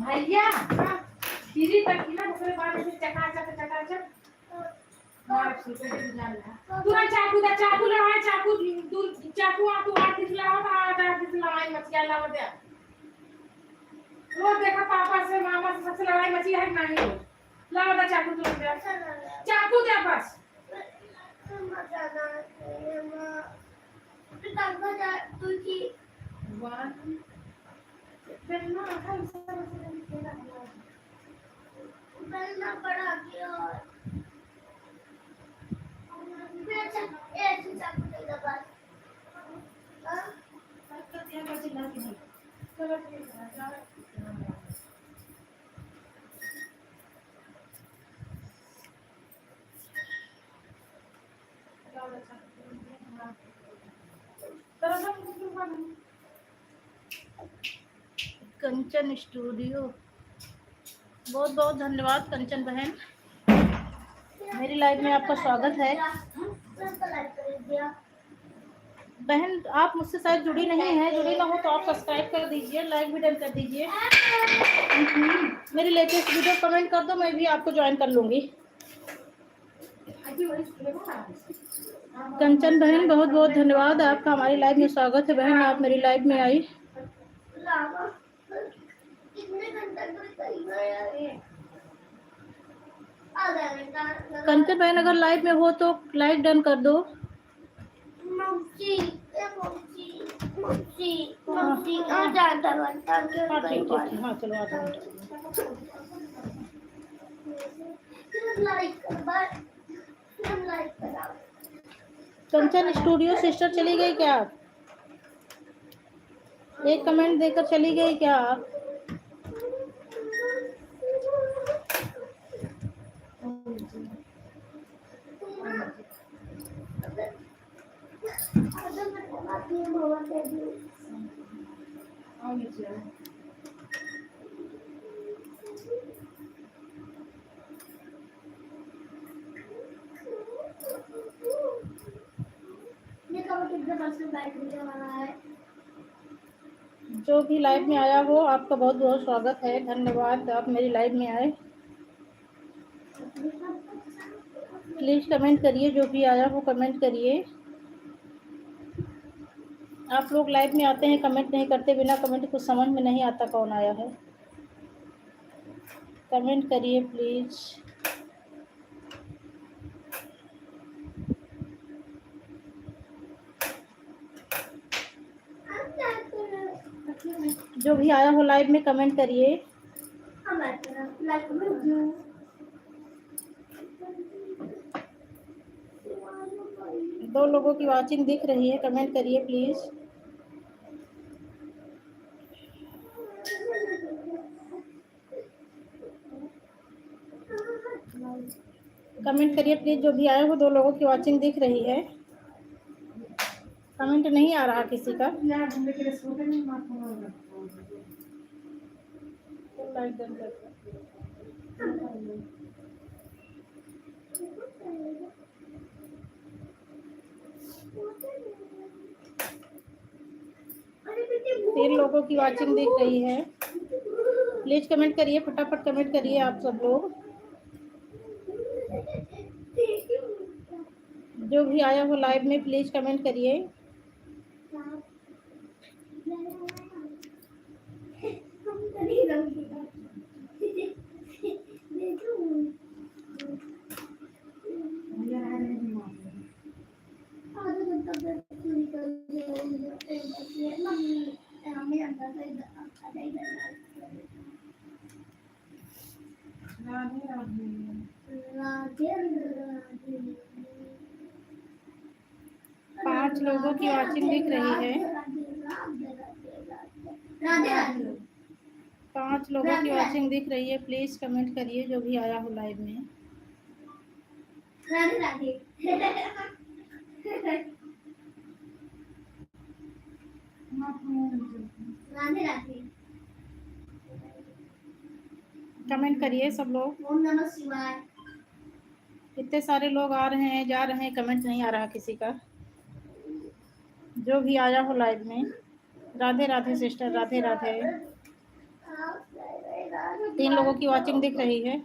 भैया दीदी तक की ना दूसरे बार से चकाचक तू ना चाकू लगा चाकू दूर चाकू आ तू हाथ दिखला लड़ाई मच गया ला दे वो देखा पापा से मामा से सबसे लड़ाई मची है नहीं ला दे चाकू तू दे चाकू दे बस पहलना पड़ा गया कंचन स्टूडियो, बहुत बहुत धन्यवाद कंचन बहन, मेरी लाइव में आपका स्वागत है। बहन आप मुझसे शायद जुड़ी नहीं है, जुड़ी ना हो तो आप सब्सक्राइब कर दीजिए, लाइक भी डन कर दीजिए। मेरी लेटेस्ट वीडियो कमेंट कर दो, मैं भी आपको ज्वाइन कर लूंगी। कंचन बहन बहुत बहुत धन्यवाद आपका, हमारी लाइव में स्वागत है बहन, आप मेरी लाइव में आई। कंचन बहन अगर लाइव में हो तो लाइक डन कर दो। हाँ चलो आधा कंचन स्टूडियो सिस्टर चली गई क्या आप? एक कमेंट देकर चली गई क्या आप? जो भी लाइव में आया हो आपका बहुत बहुत स्वागत है, धन्यवाद आप मेरी लाइव में आए। प्लीज कमेंट करिए, जो भी आया हो कमेंट करिए। आप लोग लाइव में आते हैं कमेंट नहीं करते, बिना कमेंट कुछ समझ में नहीं आता कौन आया है। कमेंट करिए प्लीज। जो भी आया हो लाइव में कमेंट करिए। दो लोगों की वाचिंग दिख रही है, कमेंट करिए प्लीज। कमेंट करिए प्लीज, जो भी आए हो, दो लोगों की वाचिंग दिख रही है, कमेंट नहीं आ रहा किसी का। तीन लोगों की वाचिंग दिख रही है, प्लीज कमेंट करिए, फटाफट कमेंट करिए आप सब लोग। जो भी आया हो लाइव में प्लीज कमेंट करिए। पांच लोगों की वाचिंग दिख रही है, पांच लोगों की वाचिंग दिख रही है, प्लीज कमेंट करिए जो भी आया हो लाइव में। कमेंट करिए सब लोग। ओम नमः शिवाय। कितने सारे लोग आ रहे हैं जा रहे हैं, कमेंट नहीं आ रहा किसी का। जो भी आया हो लाइव में। राधे राधे सिस्टर, राधे राधे। 3 लोगों की वॉचिंग दिख रही है।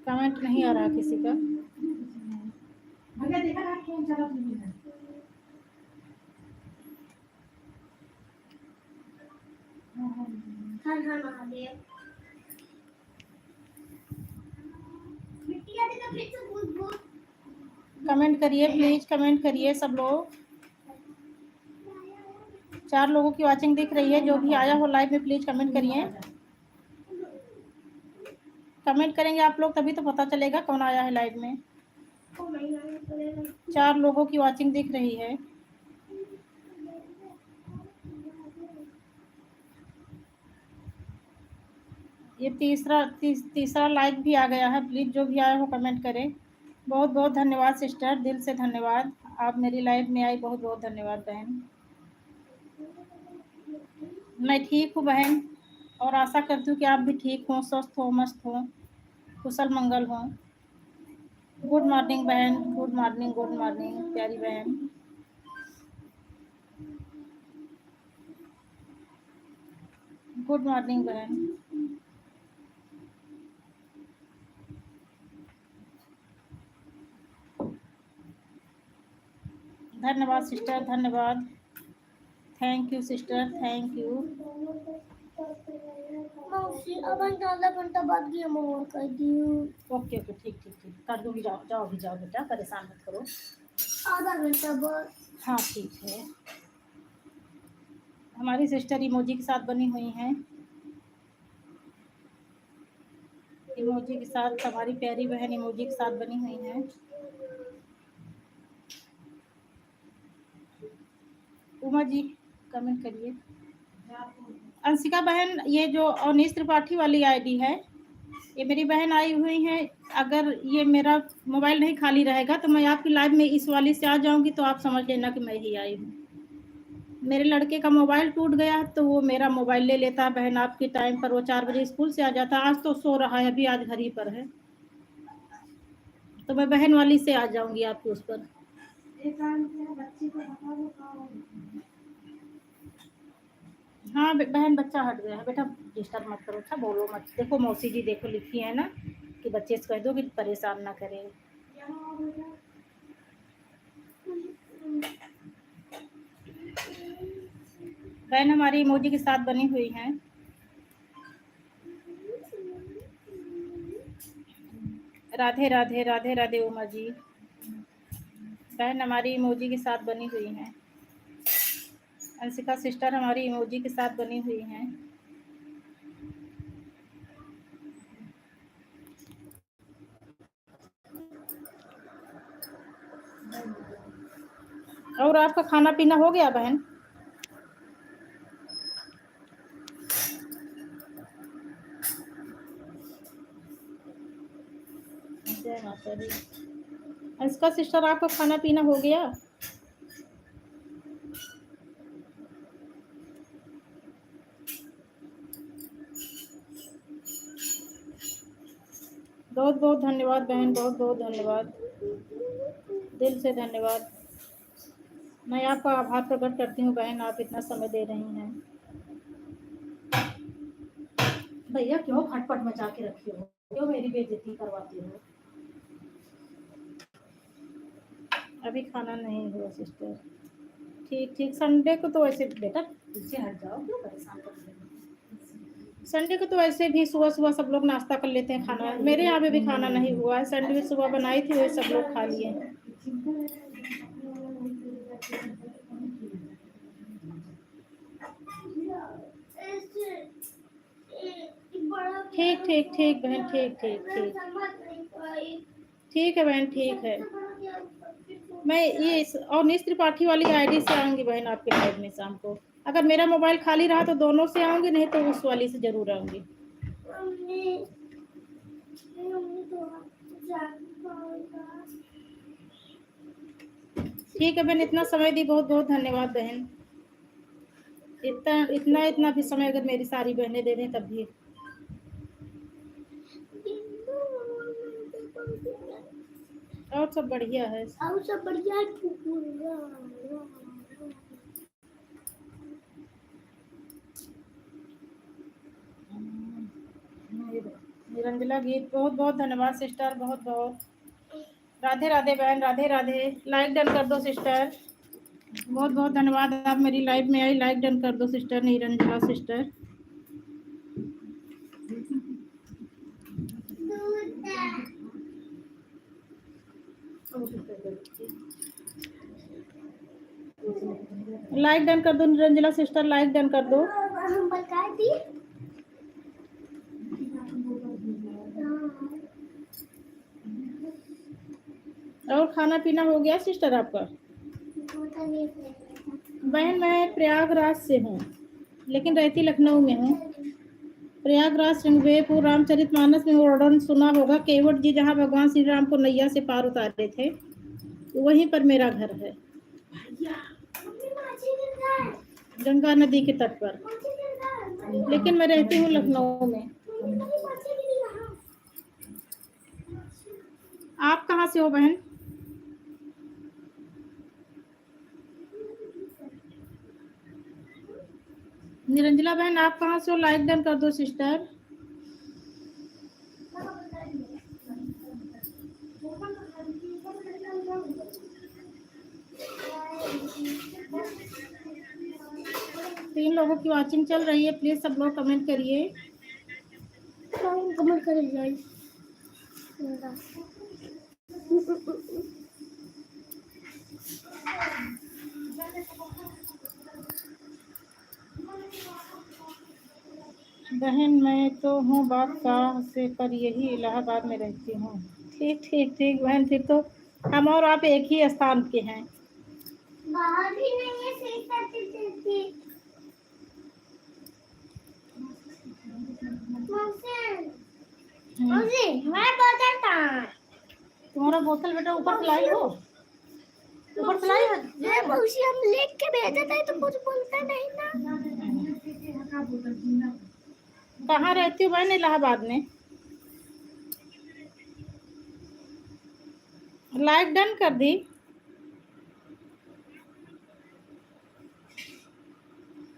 कमेंट नहीं आ रहा किसी का। भैया देखा ना कौन सा है। हर हर महादेव। मिट्टी लाते तो फिर से भूत भूत। कमेंट करिए प्लीज, कमेंट करिए सब लोग। 4 लोगों की वॉचिंग दिख रही है। जो भी आया हो लाइव में प्लीज कमेंट करिए। कमेंट करेंगे आप लोग तभी तो पता चलेगा कौन आया है लाइव में। 4 लोगों की वॉचिंग दिख रही है। ये तीसरा लाइक भी आ गया है। प्लीज जो भी आया हो कमेंट करें। बहुत बहुत धन्यवाद सिस्टर, दिल से धन्यवाद। आप मेरी लाइव में आई, बहुत बहुत धन्यवाद बहन। मैं ठीक हूँ बहन, और आशा करती हूँ कि आप भी ठीक हो, स्वस्थ हो, मस्त हो, कुशल मंगल हो। गुड मॉर्निंग बहन, गुड मॉर्निंग, गुड मॉर्निंग प्यारी बहन। गुड मॉर्निंग बहन। धन्यवाद सिस्टर, धन्यवाद। Thank you sister, thank you. मौसी अब हम आधा घंटा बाद गेम ओवर कर दियो। ओके ओके, ठीक ठीक ठीक, कर दूंगी। जाओ जाओ भी जाओ बेटा, परेशान मत करो। आधा घंटा बाद। हाँ ठीक है। हमारी सिस्टर इमोजी के साथ बनी हुई हैं। इमोजी के साथ हमारी प्यारी बहन इमोजी के साथ बनी हुई हैं। उमा जी कमेंट करिए। अंशिका बहन, ये जो अवनीश त्रिपाठी वाली आईडी है, ये मेरी बहन आई हुई है। अगर ये मेरा मोबाइल नहीं खाली रहेगा तो मैं आपकी लाइव में इस वाली से आ जाऊंगी, तो आप समझ लेना कि मैं ही आई हूँ। मेरे लड़के का मोबाइल टूट गया तो वो मेरा मोबाइल ले लेता है बहन आपके टाइम पर। वो 4 बजे स्कूल से आ जाता है। आज तो सो रहा है, अभी आज घर ही पर है, तो मैं बहन वाली से आ जाऊंगी आपके उस पर। हाँ बहन, बच्चा हट गया है बेटा, डिस्टर्ब मत करो। अच्छा बोलो मत। देखो मौसी जी देखो लिखी है ना कि बच्चे से कह दो कि परेशान ना करें। बहन हमारी इमोजी के साथ बनी हुई हैं। राधे राधे, राधे राधे उमा जी। बहन हमारी इमोजी के साथ बनी हुई हैं। अंशिका सिस्टर हमारी इमोजी के साथ बनी हुई हैं। और आपका खाना पीना हो गया बहन? जय माता दी। अंशिका सिस्टर आपका खाना पीना हो गया? बहुत बहुत धन्यवाद बहन, बहुत बहुत धन्यवाद, दिल से धन्यवाद। मैं आपका आभार प्रकट करती हूँ बहन, आप इतना समय दे रही हैं। भैया क्यों खटपट मचा के रखी हो, क्यों मेरी बेइज्जती करवाती हो? अभी खाना नहीं हुआ सिस्टर। ठीक ठीक, संडे को तो वैसे बेटा पीछे हट जाओ, क्यों परेशान कर रहे हो? संडे को तो वैसे भी सुबह सुबह सब लोग नाश्ता कर लेते हैं। खाना मेरे यहाँ पे भी खाना नहीं हुआ है। संडे में सुबह बनाई थी, वही सब लोग खा लिए। ठीक ठीक ठीक बहन, ठीक ठीक ठीक, ठीक है बहन, ठीक है। मैं ये अवनीश त्रिपाठी वाली आईडी से आऊंगी बहन आपके लाइव में शाम को। अगर मेरा मोबाइल खाली रहा तो दोनों से आऊंगी, नहीं तो उस वाली से जरूर आऊंगी। ठीक है बहन, इतना समय दी बहुत बहुत धन्यवाद बहन। इतना इतना भी समय अगर मेरी सारी बहनें दे दें तब भी। और सब बढ़िया है। और सब बढ़िया है। निरंजला गीत, बहुत बहुत धन्यवाद सिस्टर, बहुत बहुत। राधे राधे बहन, राधे राधे। लाइक डन कर दो सिस्टर, बहुत बहुत धन्यवाद। आप मेरी लाइव में आई, लाइक डन कर दो सिस्टर निरंजला सिस्टर। लाइक डन कर दो निरंजला सिस्टर, लाइक डन कर दो। हम बता दी। और खाना पीना हो गया सिस्टर आपका? बहन मैं प्रयागराज से हूँ, लेकिन रहती लखनऊ में हूँ। प्रयागराज श्रृंगवेरपुर रामचरितमानस में वर्णन सुना होगा, केवट जी जहाँ भगवान श्री राम को नैया से पार उतारे थे, वहीं पर मेरा घर है, गंगा नदी के तट पर। लेकिन मैं रहती हूँ लखनऊ में। आप कहाँ से हो बहन? निरंजला बहन आप कहाँ से हो? लाइक डन कर दो सिस्टर। तीन लोगों की वॉचिंग चल रही है, प्लीज सब लोग कमेंट करिए। कमेंट करिए। बहन मैं तो हूँ बादशाह से, पर यही इलाहाबाद में रहती हूँ। ठीक ठीक ठीक बहन, फिर तो हम और आप एक ही स्थान के हैं। बाहर भी नहीं है, सही करती थी। मैं बताता। तुम्हारा बोतल बेटा ऊपर से लाई हो? ऊपर से लाई है? ये मौसी हम लेके के भेजा था तो कुछ बोलता नहीं ना। कहाँ रहती हो बहन? इलाहाबाद में। लाइक डन कर दी?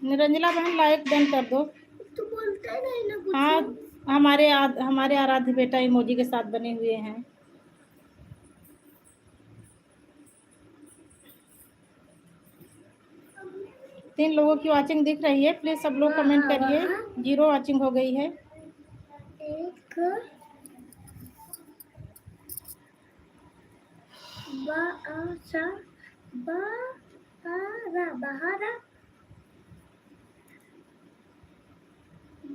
निरंजला बहन लाइक डन कर दो। तो बोलता नहीं ना कुछ। हाँ, हमारे आराध्य बेटा इमोजी के साथ बने हुए हैं। तीन लोगों की वॉचिंग दिख रही है, प्लीज सब लोग कमेंट करिए। 0 वॉचिंग हो गई है। एक बहारा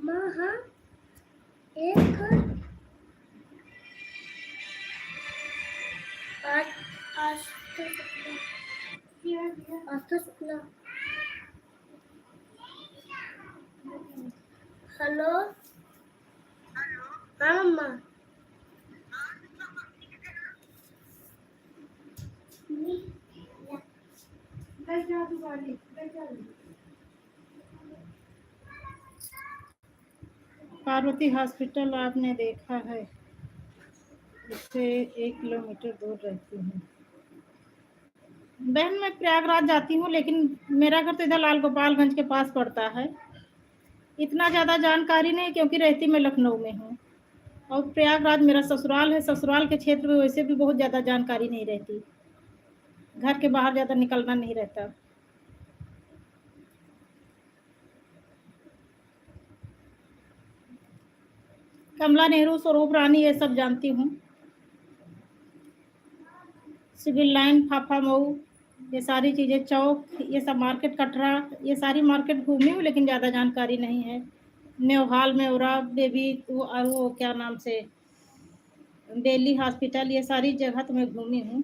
महा एक हेलो हाँ मम्मा। पार्वती हॉस्पिटल आपने देखा है? इससे 1 किलोमीटर दूर रहती हूँ बहन। मैं प्रयागराज जाती हूँ, लेकिन मेरा घर तो इधर लाल गोपालगंज के पास पड़ता है। इतना ज़्यादा जानकारी नहीं, क्योंकि रहती मैं लखनऊ में हूँ और प्रयागराज मेरा ससुराल है। ससुराल के क्षेत्र में वैसे भी बहुत ज़्यादा जानकारी नहीं रहती, घर के बाहर ज़्यादा निकलना नहीं रहता। कमला नेहरू, स्वरूप रानी, ये सब जानती हूँ। सिविल लाइन, फाफा मऊ, ये सारी चीज़ें, चौक, ये सब मार्केट, कटरा, ये सारी मार्केट घूमी हूँ, लेकिन ज़्यादा जानकारी नहीं है। न्योहाल में उरा बेबी, वो क्या नाम से, दिल्ली हॉस्पिटल, ये सारी जगह तो मैं घूमी हूँ।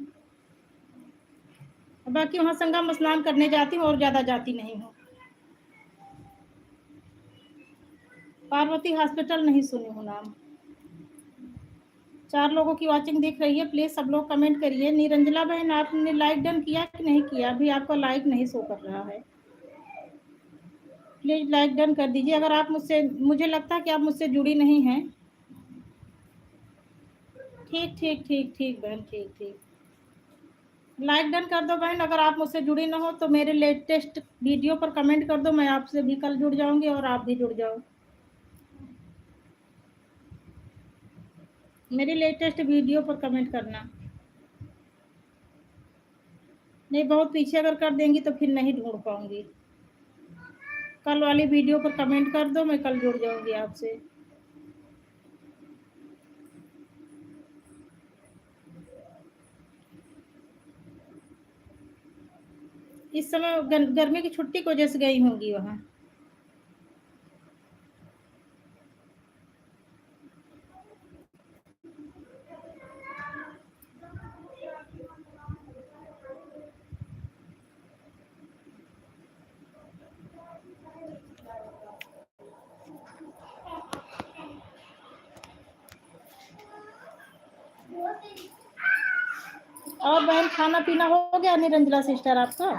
बाकी वहाँ संगम स्नान करने जाती हूँ और ज़्यादा जाती नहीं हूँ। पार्वती हॉस्पिटल नहीं सुनी हूँ नाम। 4 लोगों की वॉचिंग दिख रही है, प्लीज सब लोग कमेंट करिए। निरंजला बहन आपने लाइक डन किया कि नहीं किया? अभी आपका लाइक नहीं शो कर रहा है, प्लीज लाइक डन कर दीजिए। अगर आप मुझे लगता है कि आप मुझसे जुड़ी नहीं हैं। ठीक ठीक ठीक ठीक बहन, ठीक ठीक। लाइक डन कर दो बहन। अगर आप मुझसे जुड़ी ना हो तो मेरे लेटेस्ट वीडियो पर कमेंट कर दो, मैं आपसे भी कल जुड़ जाऊंगी और आप भी जुड़ जाओ। मेरी लेटेस्ट वीडियो पर कमेंट करना। नहीं, बहुत पीछे अगर कर देंगी तो फिर नहीं ढूंढ पाऊंगी। कल वाली वीडियो पर कमेंट कर दो, मैं कल जुड़ जाऊंगी आपसे। इस समय गर्मी की छुट्टी की वजह से गई होंगी वहाँ। और बहन खाना पीना हो गया निरंजला सिस्टर आपका?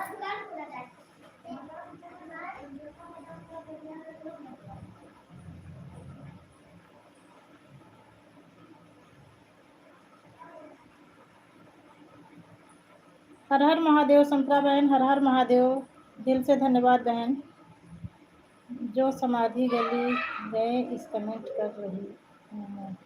हर हर महादेव संतरा बहन, हर हर महादेव। दिल से धन्यवाद बहन। जो समाधि गली गए इस कमेंट कर रही हूँ।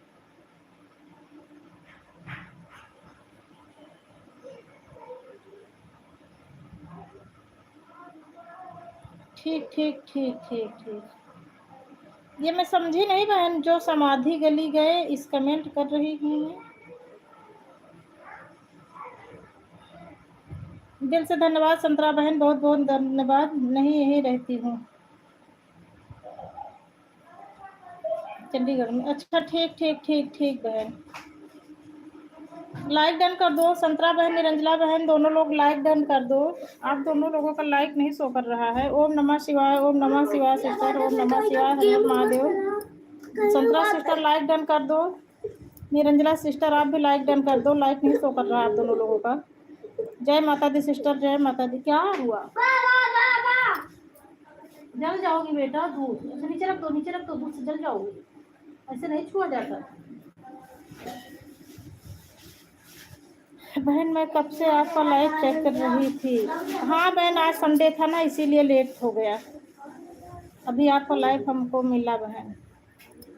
ठीक ठीक ठीक ठीक ठीक। ये मैं समझी नहीं बहन, जो समाधि गली गए इस कमेंट कर रही हूँ मैं। दिल से धन्यवाद संतरा बहन, बहुत बहुत धन्यवाद। नहीं यही रहती हूँ चंडीगढ़ में। अच्छा ठीक ठीक ठीक ठीक बहन। लाइक डन कर दो संतरा बहन, निरंजला बहन, दोनों लोग लाइक डन कर दो। आप दोनों लोगों का लाइक नहीं शो कर रहा है। ओम नमः शिवाय, ओम नमः शिवाय सिस्टर, ओम नमः शिवाय, हर हर महादेव। संतरा सिस्टर लाइक डन कर दो। निरंजला सिस्टर आप भी लाइक डन कर दो। लाइक नहीं शो कर रहा है आप दोनों लोगों का। जय माता दी सिस्टर, जय माता दी। क्या हुआ? जल जाओगी बेटा, दूध ऐसे नीचे रख दो, नीचे रख दो, दूध से जल जाओगी। ऐसे नहीं छुआ जाता बहन। मैं कब से आपका लाइव चेक कर रही थी। हाँ बहन, आज संडे था ना इसीलिए लेट हो गया। अभी आपका लाइव हमको मिला बहन।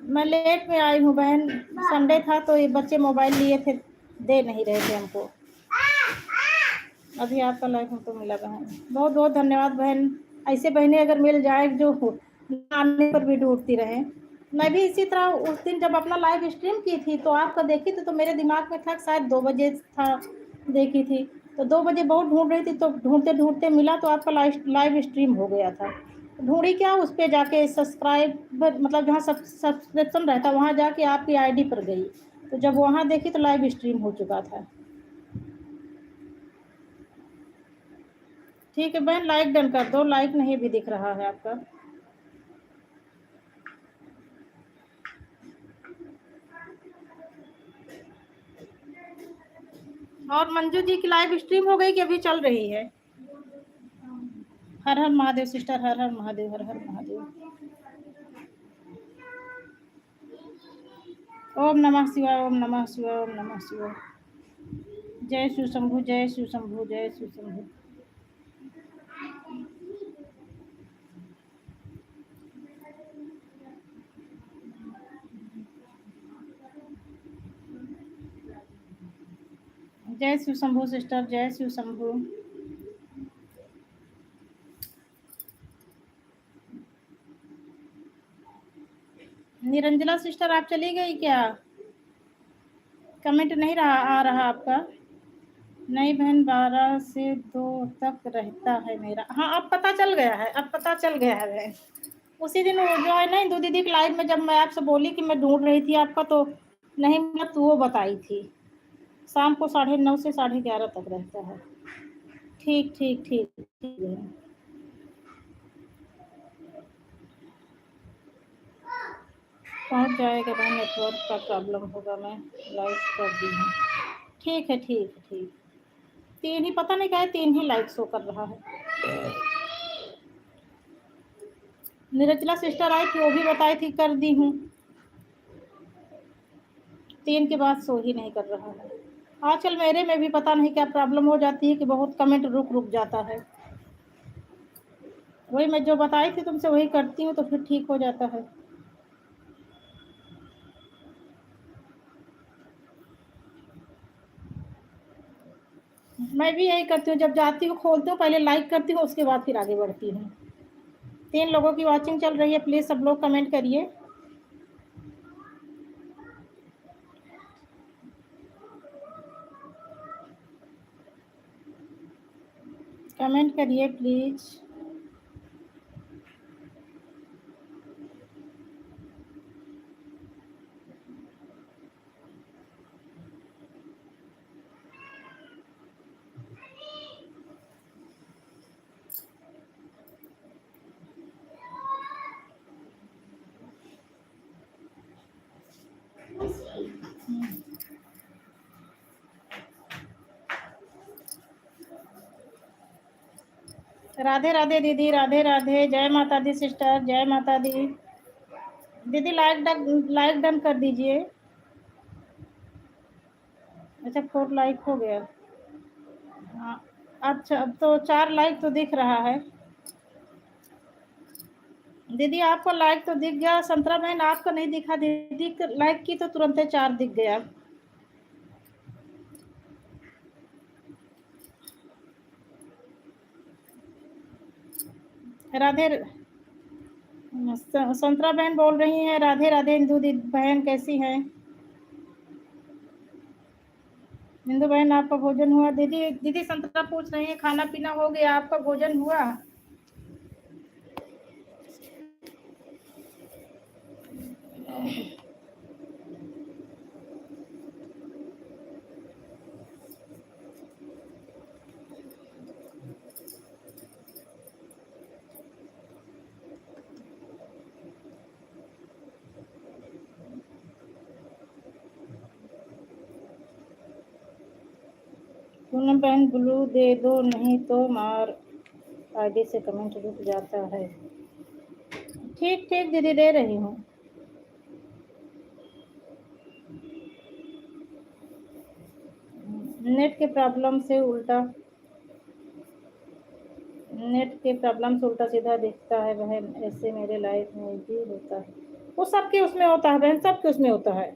मैं लेट में आई हूँ बहन। संडे था तो ये बच्चे मोबाइल लिए थे, दे नहीं रहे थे हमको। अभी आपका लाइव हमको मिला बहन। बहुत बहुत धन्यवाद बहन। ऐसे बहनें अगर मिल जाए जो आने पर भी ढूंढती रहे। मैं भी इसी तरह उस दिन जब अपना लाइव स्ट्रीम की थी तो आपका देखी थी, तो मेरे दिमाग में था शायद 2 बजे था देखी थी। तो 2 बजे बहुत ढूंढ रही थी, तो ढूंढते ढूंढते मिला तो आपका लाइव स्ट्रीम हो गया था। ढूंढी क्या, उस पर जाके सब्सक्राइब मतलब जहाँ सब्सक्रिप्शन रहता वहाँ जाके आपकी आईडी पर गई, तो जब वहाँ देखी तो लाइव स्ट्रीम हो चुका था। ठीक है बहन, लाइक डन कर दो। लाइक नहीं भी दिख रहा है आपका। और मंजू जी की लाइव स्ट्रीम हो गई कि अभी चल रही है? हर हर महादेव सिस्टर, हर हर महादेव, हर हर महादेव। ओम नमः शिवाय, ओम नमः शिवाय, ओम नमः शिवाय। जय शिव शंभु, जय शिव शंभु, जय शिव शंभु। जय शिव शंभु सिस्टर, जय शिव शंभु। निरंजला सिस्टर आप चली गई क्या? कमेंट नहीं आ रहा आपका। नहीं बहन, 12 से 2 तक रहता है मेरा। हाँ अब पता चल गया है, अब पता चल गया है बहन। उसी दिन वो जो है ना इंदू दीदी की लाइव में जब मैं आपसे बोली कि मैं ढूंढ रही थी आपका, तो नहीं मिला तो वो बताई थी। शाम को 9:30 से 11:30 तक रहता है। ठीक ठीक ठीक ठीक है। पहुंच जाएगा बहन, नेटवर्क का प्रॉब्लम होगा। मैं लाइव कर दी हूँ। ठीक है ठीक है ठीक। 3 ही, पता नहीं क्या है, 3 ही लाइक शो कर रहा है। निरंजला सिस्टर आई थी, वो भी बताई थी, कर दी हूँ। 3 के बाद शो ही नहीं कर रहा है। आजकल मेरे में भी पता नहीं क्या प्रॉब्लम हो जाती है कि बहुत कमेंट रुक रुक जाता है। वही मैं जो बताई थी तुमसे वही करती हूँ तो फिर ठीक हो जाता है। मैं भी यही करती हूँ, जब जाती हूँ खोलती हूँ पहले लाइक करती हूँ उसके बाद फिर आगे बढ़ती हूँ। 3 लोगों की वॉचिंग चल रही है, प्लीज सब लोग कमेंट करिए। कमेंट करिए प्लीज। राधे राधे दीदी, राधे राधे, जय माता दी सिस्टर, जय माता दी। दीदी लाइक डन कर दीजिए। अच्छा 4 लाइक हो गया। हाँ अच्छा, अब तो 4 लाइक तो दिख रहा है। दीदी आपको लाइक तो दिख गया, संतरा बहन आपको नहीं दिखा। दीदी लाइक की तो तुरंत 4 दिख गया। राधे संतरा बहन बोल रही हैं राधे राधे। इंदू बहन कैसी हैं? इंदू बहन आपका भोजन हुआ? दीदी दीदी संतरा पूछ रही हैं खाना पीना हो गया, आपका भोजन हुआ? पूनम बहन ब्लू दे दो, नहीं तो मार आईडी से कमेंट रुक जाता है। ठीक ठीक दीदी दे रही हूँ। नेट के प्रॉब्लम से उल्टा सीधा दिखता है बहन, ऐसे मेरे लाइफ में भी होता है। वो सबके उसमें होता है बहन, सबके उसमें होता है।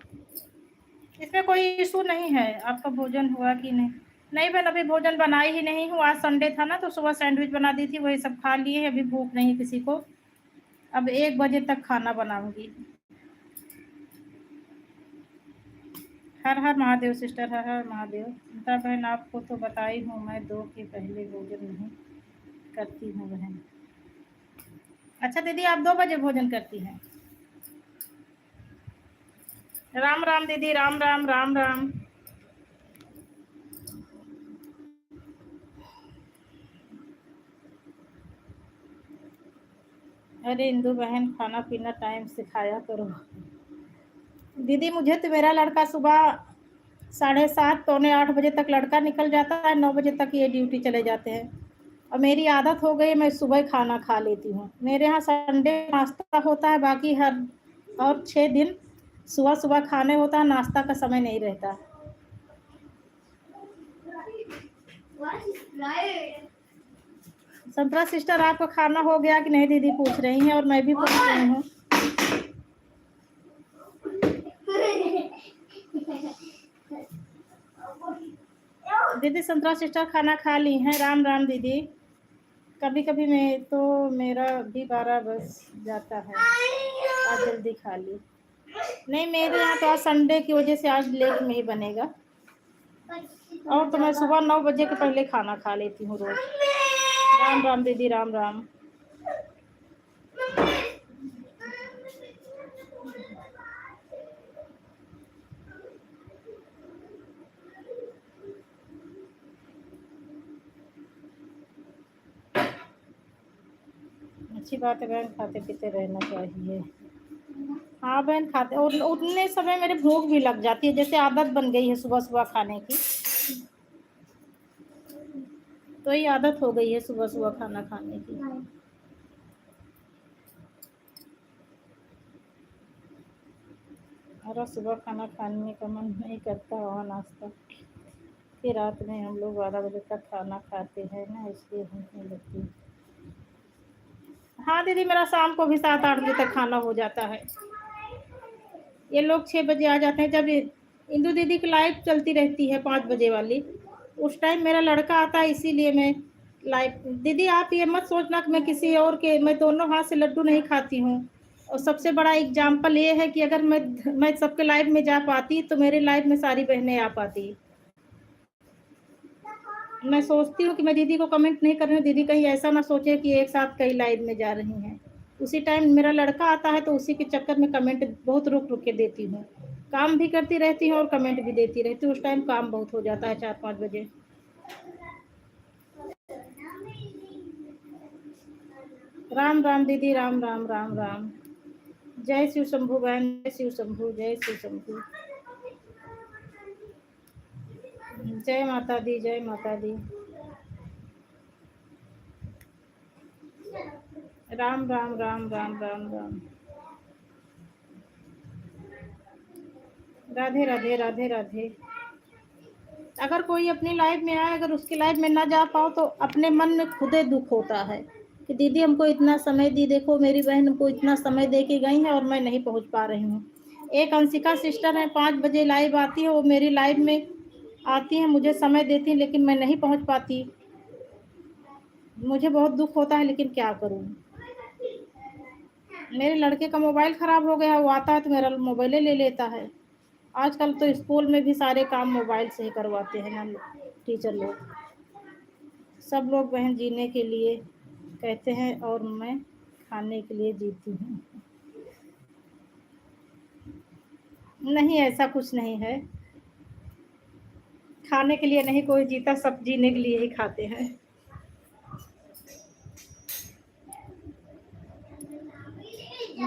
इसमें कोई इशू नहीं है। आपका भोजन हुआ कि नहीं? नहीं बहन अभी भोजन बनाई ही नहीं हूँ, आज संडे था ना तो सुबह सैंडविच बना दी थी, वही सब खा लिए। अभी भूख नहीं किसी को, अब 1 बजे तक खाना बनाऊंगी। हर हर महादेव सिस्टर, हर हर महादेव। चिंता बहन आपको तो बताई हूँ मैं 2 के पहले भोजन नहीं करती हूँ बहन। अच्छा दीदी आप 2 बजे भोजन करती हैं? राम राम दीदी, राम राम राम राम। अरे इंदु बहन खाना पीना टाइम से खाया करो। दीदी मुझे तो मेरा लड़का सुबह 7:30 पौने 8 बजे तक लड़का निकल जाता है, 9 बजे तक ये ड्यूटी चले जाते हैं। और मेरी आदत हो गई मैं सुबह खाना खा लेती हूँ। मेरे यहाँ संडे नाश्ता होता है, बाकी हर और 6 दिन सुबह सुबह खाने होता है, नाश्ता का समय नहीं रहता। संतरा सिस्टर आपका खाना हो गया कि नहीं दीदी पूछ रही हैं, और मैं भी पूछ रही हूँ। दीदी संतरा सिस्टर खाना खा ली हैं? राम राम दीदी। कभी कभी मैं तो मेरा भी 12 बज जाता है, आज जल्दी खा ली। नहीं मेरे यहाँ तो आज संडे की वजह से आज लेट में ही बनेगा, और तो मैं सुबह 9 बजे के पहले खाना खा लेती हूँ रोज। राम राम दीदी, राम राम। अच्छी बात है बहन, खाते पीते रहना चाहिए। हाँ बहन खाते, और उतने समय मेरे भूख भी लग जाती है, जैसे आदत बन गई है सुबह सुबह खाने की। तो ये आदत हो गई है सुबह सुबह खाना खाने की। और सुबह खाना खाने का मन नहीं करता, वहाँ नाश्ता कि रात में हम लोग 12 बजे तक खाना खाते हैं ना, इसलिए भूख नहीं लगती। हाँ दीदी, मेरा शाम को भी 7-8 बजे तक खाना हो जाता है। ये लोग 6 बजे आ जाते हैं। जब इंदु दीदी की लाइव चलती रहती है 5 बजे वाली, उस टाइम मेरा लड़का आता है, इसीलिए मैं लाइव। दीदी आप ये मत सोचना कि मैं किसी और के, मैं दोनों हाथ से लड्डू नहीं खाती हूँ। और सबसे बड़ा एग्जाम्पल ये है कि अगर मैं सबके लाइव में जा पाती तो मेरे लाइव में सारी बहनें आ पाती। मैं सोचती हूँ कि मैं दीदी को कमेंट नहीं कर रही हूँ, दीदी कहीं ऐसा ना सोचे कि एक साथ कई लाइव में जा रही हैं। उसी टाइम मेरा लड़का आता है तो उसी के चक्कर में कमेंट बहुत रुक रुक के देती हूँ। काम भी करती रहती हूँ और कमेंट भी देती रहती हूँ। उस टाइम काम बहुत हो जाता है 4-5 बजे। राम राम दीदी, राम राम राम राम। जय शिव शंभू बहन, जय शिव शंभू, जय शिव शंभू। जय माता दी, जय माता दी। राम राम राम राम राम राम। राधे राधे, राधे राधे। अगर कोई अपनी लाइफ में आए, अगर उसकी लाइफ में ना जा पाओ तो अपने मन में खुद ही दुख होता है कि दीदी हमको इतना समय दी, देखो मेरी बहन हमको इतना समय दे के गई है और मैं नहीं पहुंच पा रही हूँ। एक अंशिका सिस्टर है, 5 बजे लाइव आती है, वो मेरी लाइव में आती है, मुझे समय देती है, लेकिन मैं नहीं पहुंच पाती। मुझे बहुत दुख होता है, लेकिन क्या करूँ। मेरे लड़के का मोबाइल खराब हो गया, वो आता है तो मेरा मोबाइल ले लेता है। आजकल तो स्कूल में भी सारे काम मोबाइल से ही करवाते हैं ना टीचर लोग। सब लोग बहन जीने के लिए कहते हैं और मैं खाने के लिए जीती हूँ। नहीं, ऐसा कुछ नहीं है। खाने के लिए नहीं कोई जीता, सब जीने के लिए ही खाते हैं।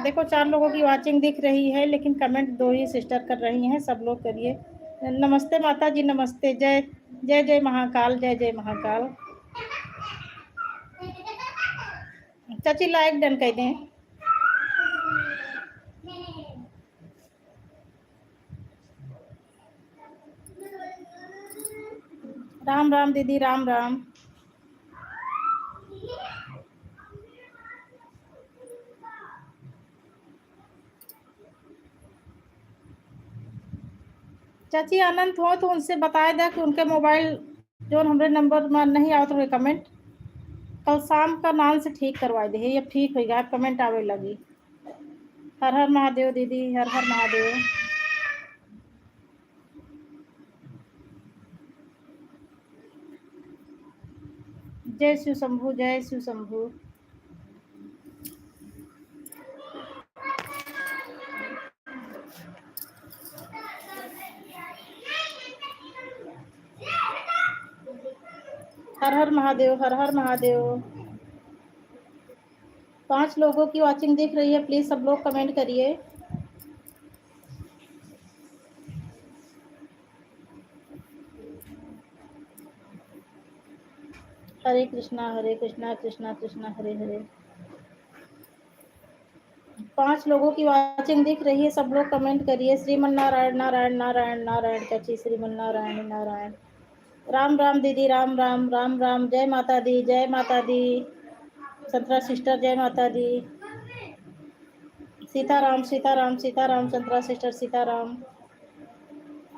देखो 4 लोगों की वाचिंग दिख रही है, लेकिन कमेंट 2 ही सिस्टर कर रही हैं। सब लोग करिए। नमस्ते माता जी, नमस्ते। जय जय जय महाकाल, जय जय महाकाल। चाची लाइक डन कह दें। राम राम दीदी, राम राम। चाची अनंत हो तो उनसे बताए दे कि उनके मोबाइल जो हमारे नंबर में नहीं आवत रहे कमेंट, कल शाम का नाल से ठीक करवा दे। ये ठीक हो गया, कमेंट आवे लगी। हर हर महादेव दीदी, हर हर महादेव। जय शिव शंभू, जय शिव शंभू। हर हर महादेव, हर हर महादेव। 5 लोगों की वाचिंग दिख रही है, प्लीज सब लोग कमेंट करिए। हरे कृष्णा कृष्णा कृष्णा हरे हरे। 5 लोगों की वाचिंग दिख रही है, सब लोग कमेंट करिए। श्रीमन नारायण नारायण नारायण नारायण। चाची श्रीमन नारायण नारायण। राम राम दीदी, राम राम राम राम। जय माता दी, जय माता दी। संतरा सिस्टर, जय माता दी। सीताराम सीताराम सीताराम, संतरा सिस्टर सीताराम।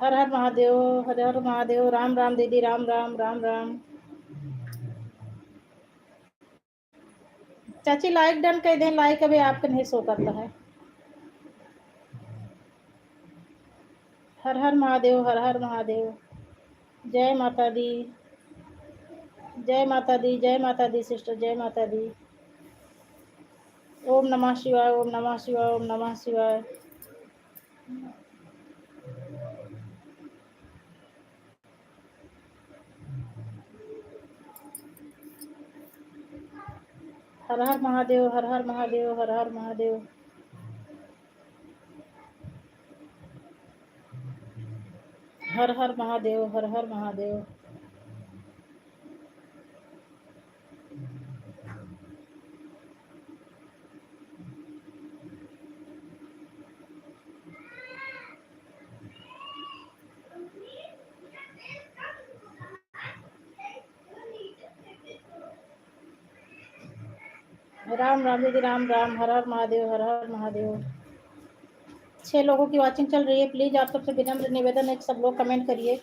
हर हर महादेव, हर हर महादेव। राम राम दीदी, राम राम राम राम। चाची लाइक डन कर दें, लाइक अभी आपका नहीं शो करता है। हर हर महादेव, हर हर महादेव। जय माता दी, जय माता दी, जय माता दी सिस्टर, जय माता दी। ओम नमः शिवाय, ओम नमः शिवाय, ओम नमः शिवाय। हर हर महादेव, हर हर महादेव, हर हर महादेव। हर हर महादेव, हर हर महादेव। राम राम दीदी, राम राम, हर हर महादेव, हर हर महादेव। 6 लोगों की वॉचिंग चल रही है। प्लीज आप सबसे विनम्र निवेदन है कि सब लोग कमेंट करिए।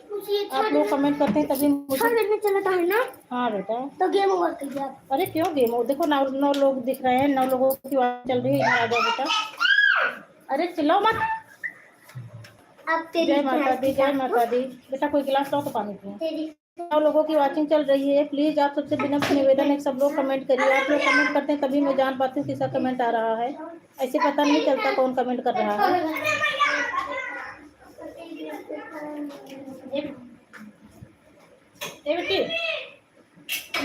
आप लोग कमेंट करते हैं तभी मुझे चलाता है ना। हाँ बेटा। तो गेम ओवर कीजिए आप। अरे क्यों गेम हो, देखो 9 लोग दिख रहे हैं, 9 लोगों की वॉचिंग चल रही है। इधर आ जाओ बेटा। अरे चिल्लाओ मत। आप तेरी जय माता दी, जय माता दी। बेटा कोई गिलास लाओ तो पानी पिए। तेरी 9 लोगों की वॉचिंग चल रही है। प्लीज आप सबसे विनम्र निवेदन है कि सब लोग कमेंट करिए। आप लोग कमेंट करते हैं तभी मैं जान पाती हूँ किसका कमेंट आ रहा है। ऐसे पता नहीं चलता कौन कमेंट कर रहा है। ये बेटी,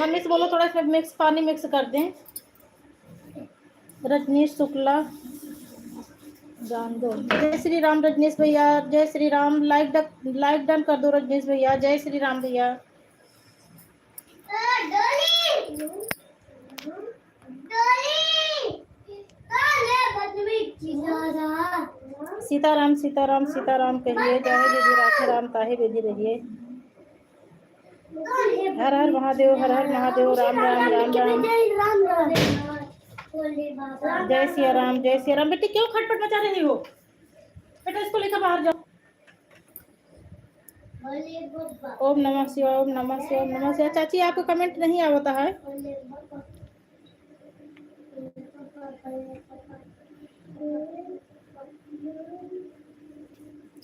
मम्मी से बोलो थोड़ा इसमें पानी मिक्स कर दें। रजनीश शुक्ला, जान दो। जय श्री राम रजनीश भैया, जय श्री राम। लाइक डन कर दो रजनीश भैया। जय श्री राम भैया। सीताराम सीताराम सीताराम कहिए। जय दीदी राधे राम, ताहे बेदी रहिए। हर हर महादेव, हर हर महादेव, राम राम राम राम। जय सिया राम, जय सिया राम। बेटी क्यों खटपट मचा रही हो? बेटा इसको लेकर बाहर जाओ। ओम नमः शिवाय, ओम नमः शिवाय, ओम नमः शिवाय। चाची आपको कमेंट नहीं आता है?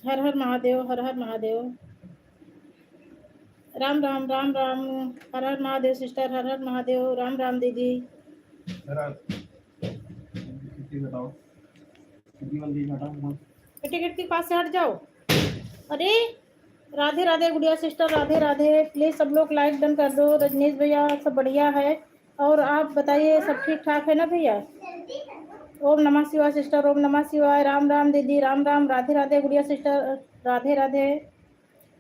हर हर महादेव, हर हर महादेव। राम राम राम राम। हर हर महादेव सिस्टर, हर हर महादेव। राम राम दीदी। बेटे गेट के पास से हट जाओ। अरे राधे राधे गुड़िया सिस्टर, राधे राधे। प्लीज सब लोग लाइक डन कर दो। रजनीश भैया सब बढ़िया है। और आप बताइए सब ठीक ठाक है ना भैया? ओम नमः शिवाय सिस्टर, ओम नमः शिवाय। राम राम दीदी, राम राम। राधे राधे गुड़िया सिस्टर, राधे राधे।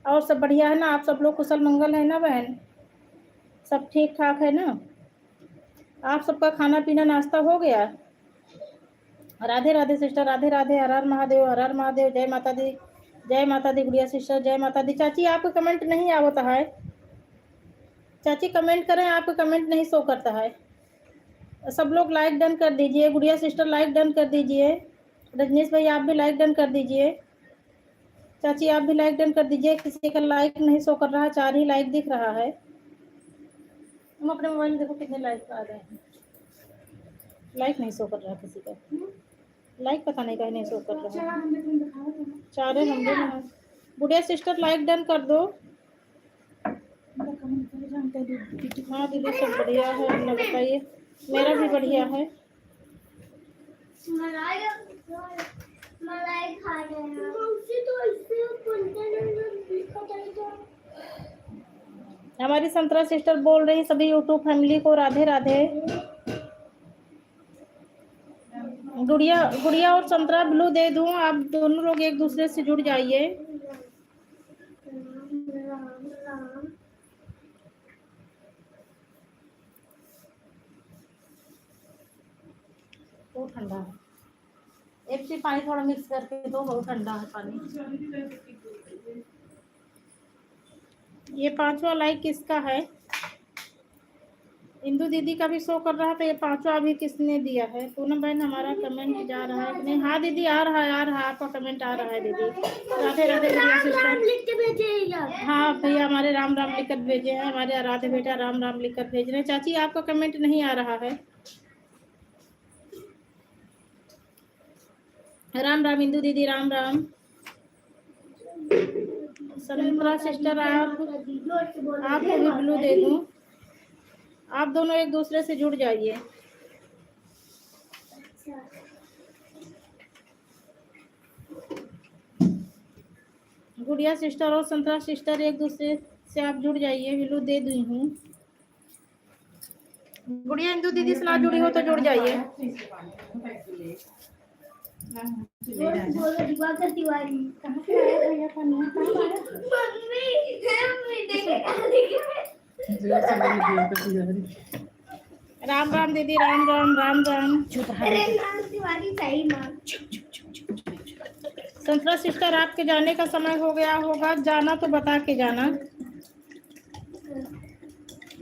और सब बढ़िया है ना? आप सब लोग कुशल मंगल है ना बहन? सब ठीक ठाक है ना? आप सबका खाना पीना नाश्ता हो गया? राधे राधे सिस्टर, राधे राधे। हर हर महादेव, हर हर महादेव। जय माता दी, जय माता दी गुड़िया सिस्टर, जय माता दी। चाची आपको कमेंट नहीं आता है? चाची कमेंट करें, आपको कमेंट नहीं शो करता है। सब लोग लाइक डन कर दीजिए। गुड़िया सिस्टर लाइक डन कर दीजिए। रजनीश भाई आप भी लाइक डन कर दीजिए। चाची आप भी लाइक डन कर दीजिए। किसी का लाइक नहीं शो कर रहा है, 4 ही लाइक दिख रहा है। हम अपने मोबाइल में देखो कितने लाइक आ गए हैं। लाइक नहीं शो कर रहा किसी का। लाइक पता नहीं कहीं नहीं शो कर रहा है। 4 नंबर में। गुड़िया सिस्टर लाइक डन कर दो। हाँ दीदी सब बढ़िया है, अपना बताइए। मेरा भी बढ़िया है। मलाई खा रहे हैं। तो इससे हमारी संतरा सिस्टर बोल रही सभी यूट्यूब फैमिली को राधे राधे। गुड़िया गुड़िया और संतरा ब्लू दे दूं, आप दोनों लोग एक दूसरे से जुड़ जाइए। बहुत ठंडा है। एक से पानी थोड़ा मिक्स करके दो, बहुत ठंडा है पानी। ये 5वां लाइक किसका है? इंदू दीदी का भी शो कर रहा था। ये 5वां अभी किसने दिया है? पूनम बहन हमारा कमेंट जा रहा है कि नहीं? हाँ दीदी आ रहा है, आ रहा है, आपका कमेंट आ रहा है दीदी। राधे राधे सिस्टर। हाँ भैया हमारे राम राम लिखकर भेजे हैं। हमारे राधे बेटा राम राम लिखकर भेज रहे हैं। चाची आपका कमेंट नहीं आ रहा है। राम राम इंदू दीदी, राम राम। संतरा सिस्टर आपको भी ब्लू दे दूं, आप दोनों एक दूसरे से जुड़ जाइए। गुड़िया सिस्टर और संतरा सिस्टर एक दूसरे से आप जुड़ जाइए। ब्लू दे दी हूँ। गुड़िया इंदू दीदी से ना जुड़ी हो तो जुड़ जाइए। बोलो दिवाकर तिवारी कहाँ से आया भैया का नाम? राम राम दीदी, राम राम राम राम। अरे नाम तिवारी सही नाम। संतरा सिस्टर आपके जाने का समय हो गया होगा, जाना तो बता के जाना।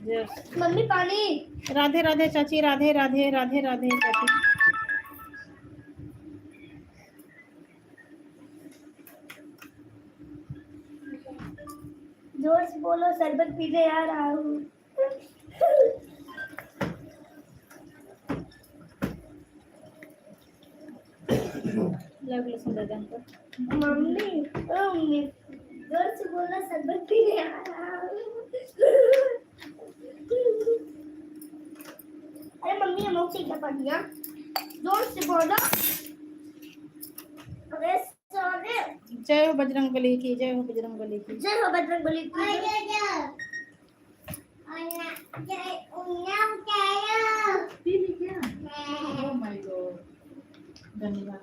Yes. मम्मी पानी। राधे राधे चाची, राधे राधे राधे राधे चाची। जोर से बोलो, शरबत पीने आ रहा हूँ। मम्मी मम्मी जोर से बोलो, शरबत पीने आ रहा हूँ। अरे मम्मी हम लोग क्या पढ़िया, जोर से बोलो। अरे सोने। जय हो बजरंगबली की, जय हो बजरंगबली की। जय हो बजरंगबली की। पीली क्या? Oh my God. धन्यवाद।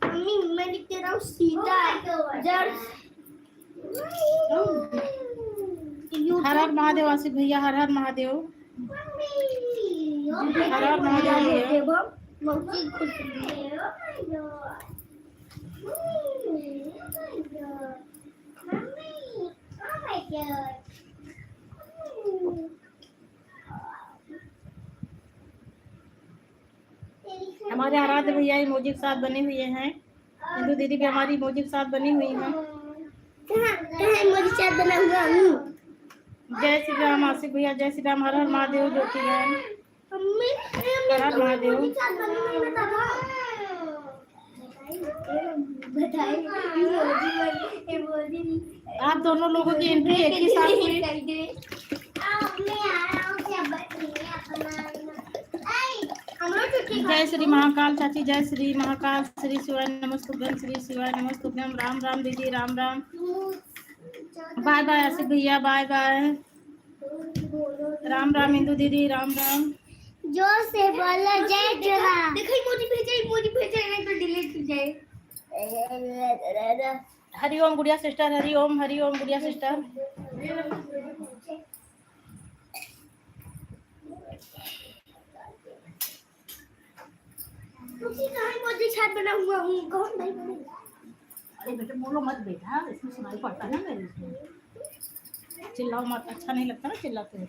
मम्मी मैं लिख दे रहा हूँ सीता जड़। हर हर महादेव आसिफ भैया, हर हर महादेव। हर हर महादेव भैया। हमारे आराध्य भैया इमोजी के साथ बने हुए हैं। इंदु दीदी भी हमारी इमोजी के साथ बनी हुई है। बना हुआ हूँ। जय श्री राम आसिफ भैया, जय श्री राम। हर हर महादेव ज्योति बहन, हर हर महादेव। आप दोनों लोगों की एंट्री एक ही साथ हुई। जय श्री महाकाल चाची, जय श्री महाकाल। श्री शिवाय नमस्तुभ्यम, श्री शिवाय नमस्तुभ्यम। राम राम दीदी, राम राम। बाय बाय आसिफ भैया, बाय बाय। राम राम इंदु दीदी, राम राम। जोर से बोलो जय जवान। देखो इमोजी भेजा नहीं तो डिलीट हो जाए। हरिओम गुड़िया सिस्टर, हरिओम हरिओम गुड़िया सिस्टर। उसी का इमोजी छात बना हुआ हूँ। कौन भाई बनेगा? अरे बेटे बोलो मत बेटा, इसमें सुनाई पड़ता है ना मेरे इसमें। चिल्लाओ मत, अच्छा नहीं लगता ना चिल्लाते हो।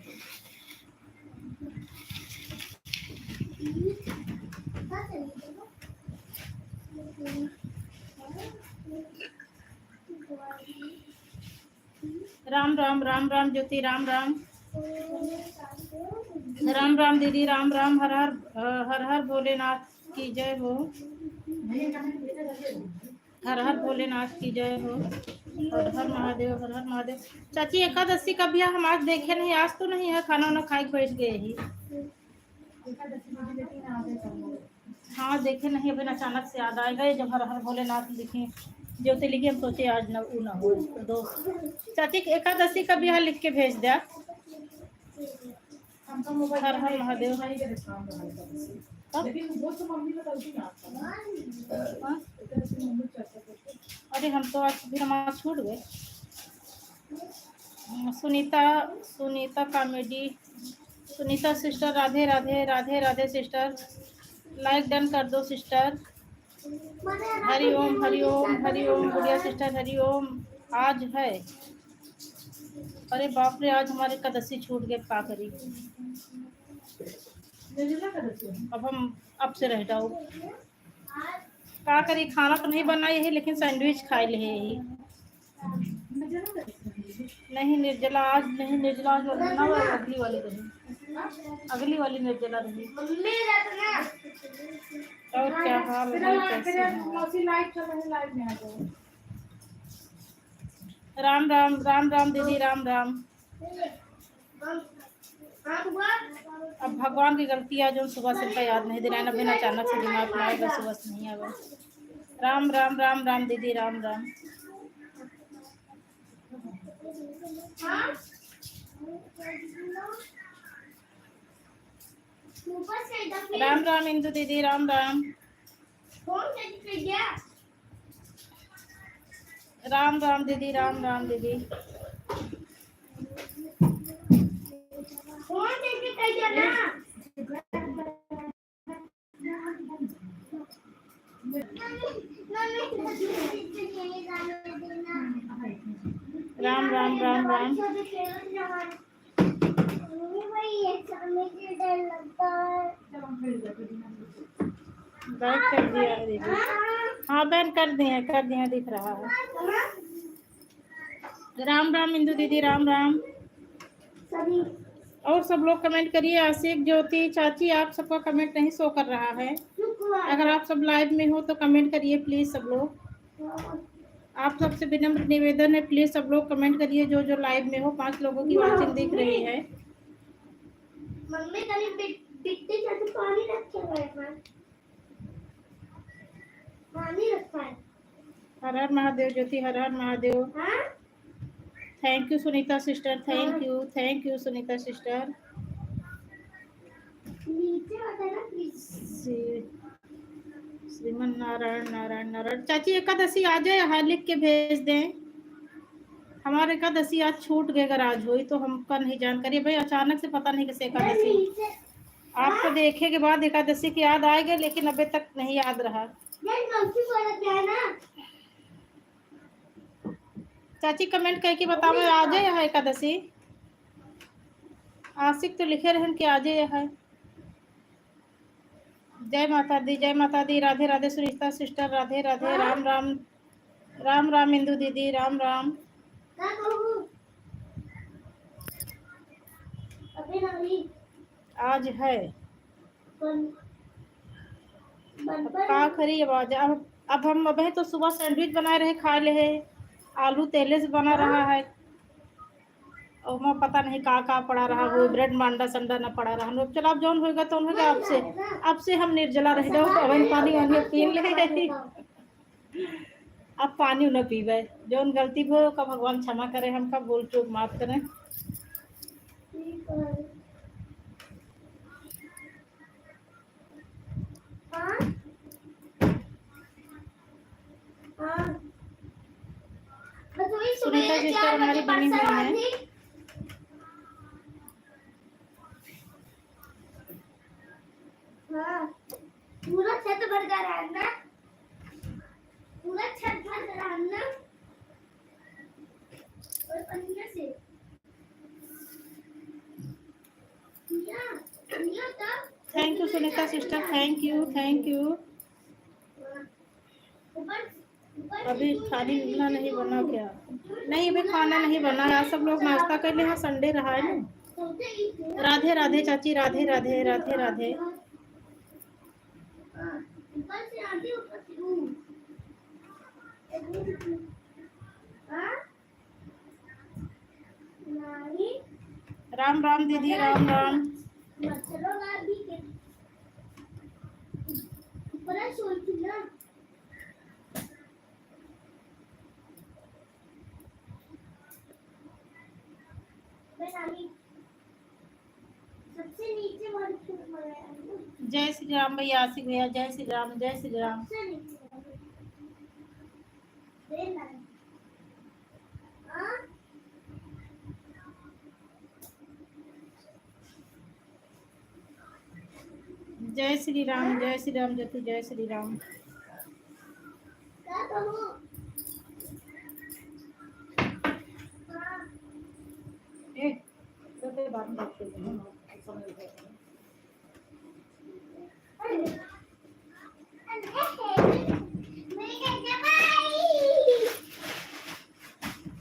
राम राम, राम राम ज्योति, राम राम। राम राम दीदी, राम राम। हर हर हर हर भोलेनाथ की जय हो। हर हर भोलेनाथ की जय हो। हर हर महादेव, हर हर महादेव। चाची एकादशी का भी हम आज देखे नहीं, आज तो नहीं है, खाना वाना खा के बैठ गए ही। हाँ देखे नहीं, अभी अचानक से याद आ गए जब हर हर भोलेनाथ लिखे, ज्योति लिखी, हम सोचे आज न वो ना हो दो। चाची एकादशी का भी लिख के भेज दिया। हर हर महादेव। अरे हम तो आज फिर हमारा छूट गए। Sunita comedy, Sunita sister, Radhe Radhe Radhe Radhe sister. Like done कर दो सिस्टर। हरिओम हरिओम हरिओम गुड़िया सिस्टर, हरिओम। आज है, अरे बाप रे आज हमारे एकादशी छूट गए, क्या करी। अब हम अब से रह जाओ, क्या करी। खाना तो नहीं बनाई है लेकिन सैंडविच खाई ले ही। नहीं निर्जला आज नहीं, निर्जला आज ना अगली वाली रही, अगली वाली निर्जला रही। और क्या हाल है, कैसे हैं? राम राम, राम राम दीदी, राम राम। अब भगवान की गलती है जो सुबह से याद नहीं दिलाना, बिना अचानक से दिमाग में आएगा, सुबह से नहीं आएगा। राम राम, राम राम दीदी, राम राम। राम राम इंदु दीदी, राम राम। राम राम दीदी, राम राम दीदी। राम राम राम। बैक कर दिया है दीदी। हाँ बैन कर दिए दिख रहा है। राम राम इंदु दीदी, राम राम। और सब लोग कमेंट करिए। आशिक, ज्योति, चाची, आप सबका कमेंट नहीं शो कर रहा है। अगर आप सब लाइव में हो तो कमेंट करिए प्लीज सब लोग। आप सबसे विनम्र निवेदन है, प्लीज सब लोग कमेंट करिए जो जो लाइव में हो। 5 लोगों की वाचिंग दिख रही है। मम्मी कभी बिट्टी चाची पानी रखे हुए हैं, पानी रखा है। हर हर महादेव ज्योति, हर हर महादेव। हाँ? Thank you Sunita sister, thank you Sunita sister. नीचे आता है ना प्लीज। श्रीमन नारायण नारायण नारायण। चाची एकादशी आ जाए, हाँ लिख के भेज दें। हमारे एकादशी आज छूट गए, अगर आज हुई तो हमका नहीं जानकारी भाई। अचानक से पता नहीं कैसे एकादशी। आपको देखे के बाद एकादशी की याद आएगी, लेकिन अभी तक नहीं याद रहा। चाची कमेंट करके बताओ आ जाए यहाँ एकादशी। आशिक तो लिखे रहन कि आ जाए यहाँ। जय माता दी, जय माता दी। राधे राधे सुनीता सिस्टर, राधे राधे। राम राम, राम राम इंदु दीदी, राम राम। आज है का खरी आवाज। अब हम अबे तो सुबह सैंडविच बनाए रहे, खा ले है। आलू तेले से बना रहा है और मैं पता नहीं का पड़ा रहा वो ब्रेड मांडा संडा ना पड़ा रहा। हम लोग चलो अब जौन होगा तो होगा। आपसे हम निर्जला रह जाओ। अब पानी वानी पी ले। अब पानी न पीवे। जौन गलती हो का भगवान क्षमा करे, हमका बोल चूक माफ करें। सुनीता सिस्टर हमारी बनी हुई है। पूरा छत भर कर रहना, पूरा छत भर कर रहना और अंदर से thank you Sunita sister, thank you. अभी खाना नहीं बना क्या? नहीं अभी खाना नहीं बना है। सब लोग नाश्ता कर ले। हाँ संडे रहा है ना। राधे राधे चाची, राधे राधे, राधे राधे। राम राम दीदी, राम राम। सबसे नीचे जय श्री राम भैया, आशिक भैया, जय श्री राम, जय श्री राम। जय श्री राम, जय श्री राम जतु, जय श्री राम।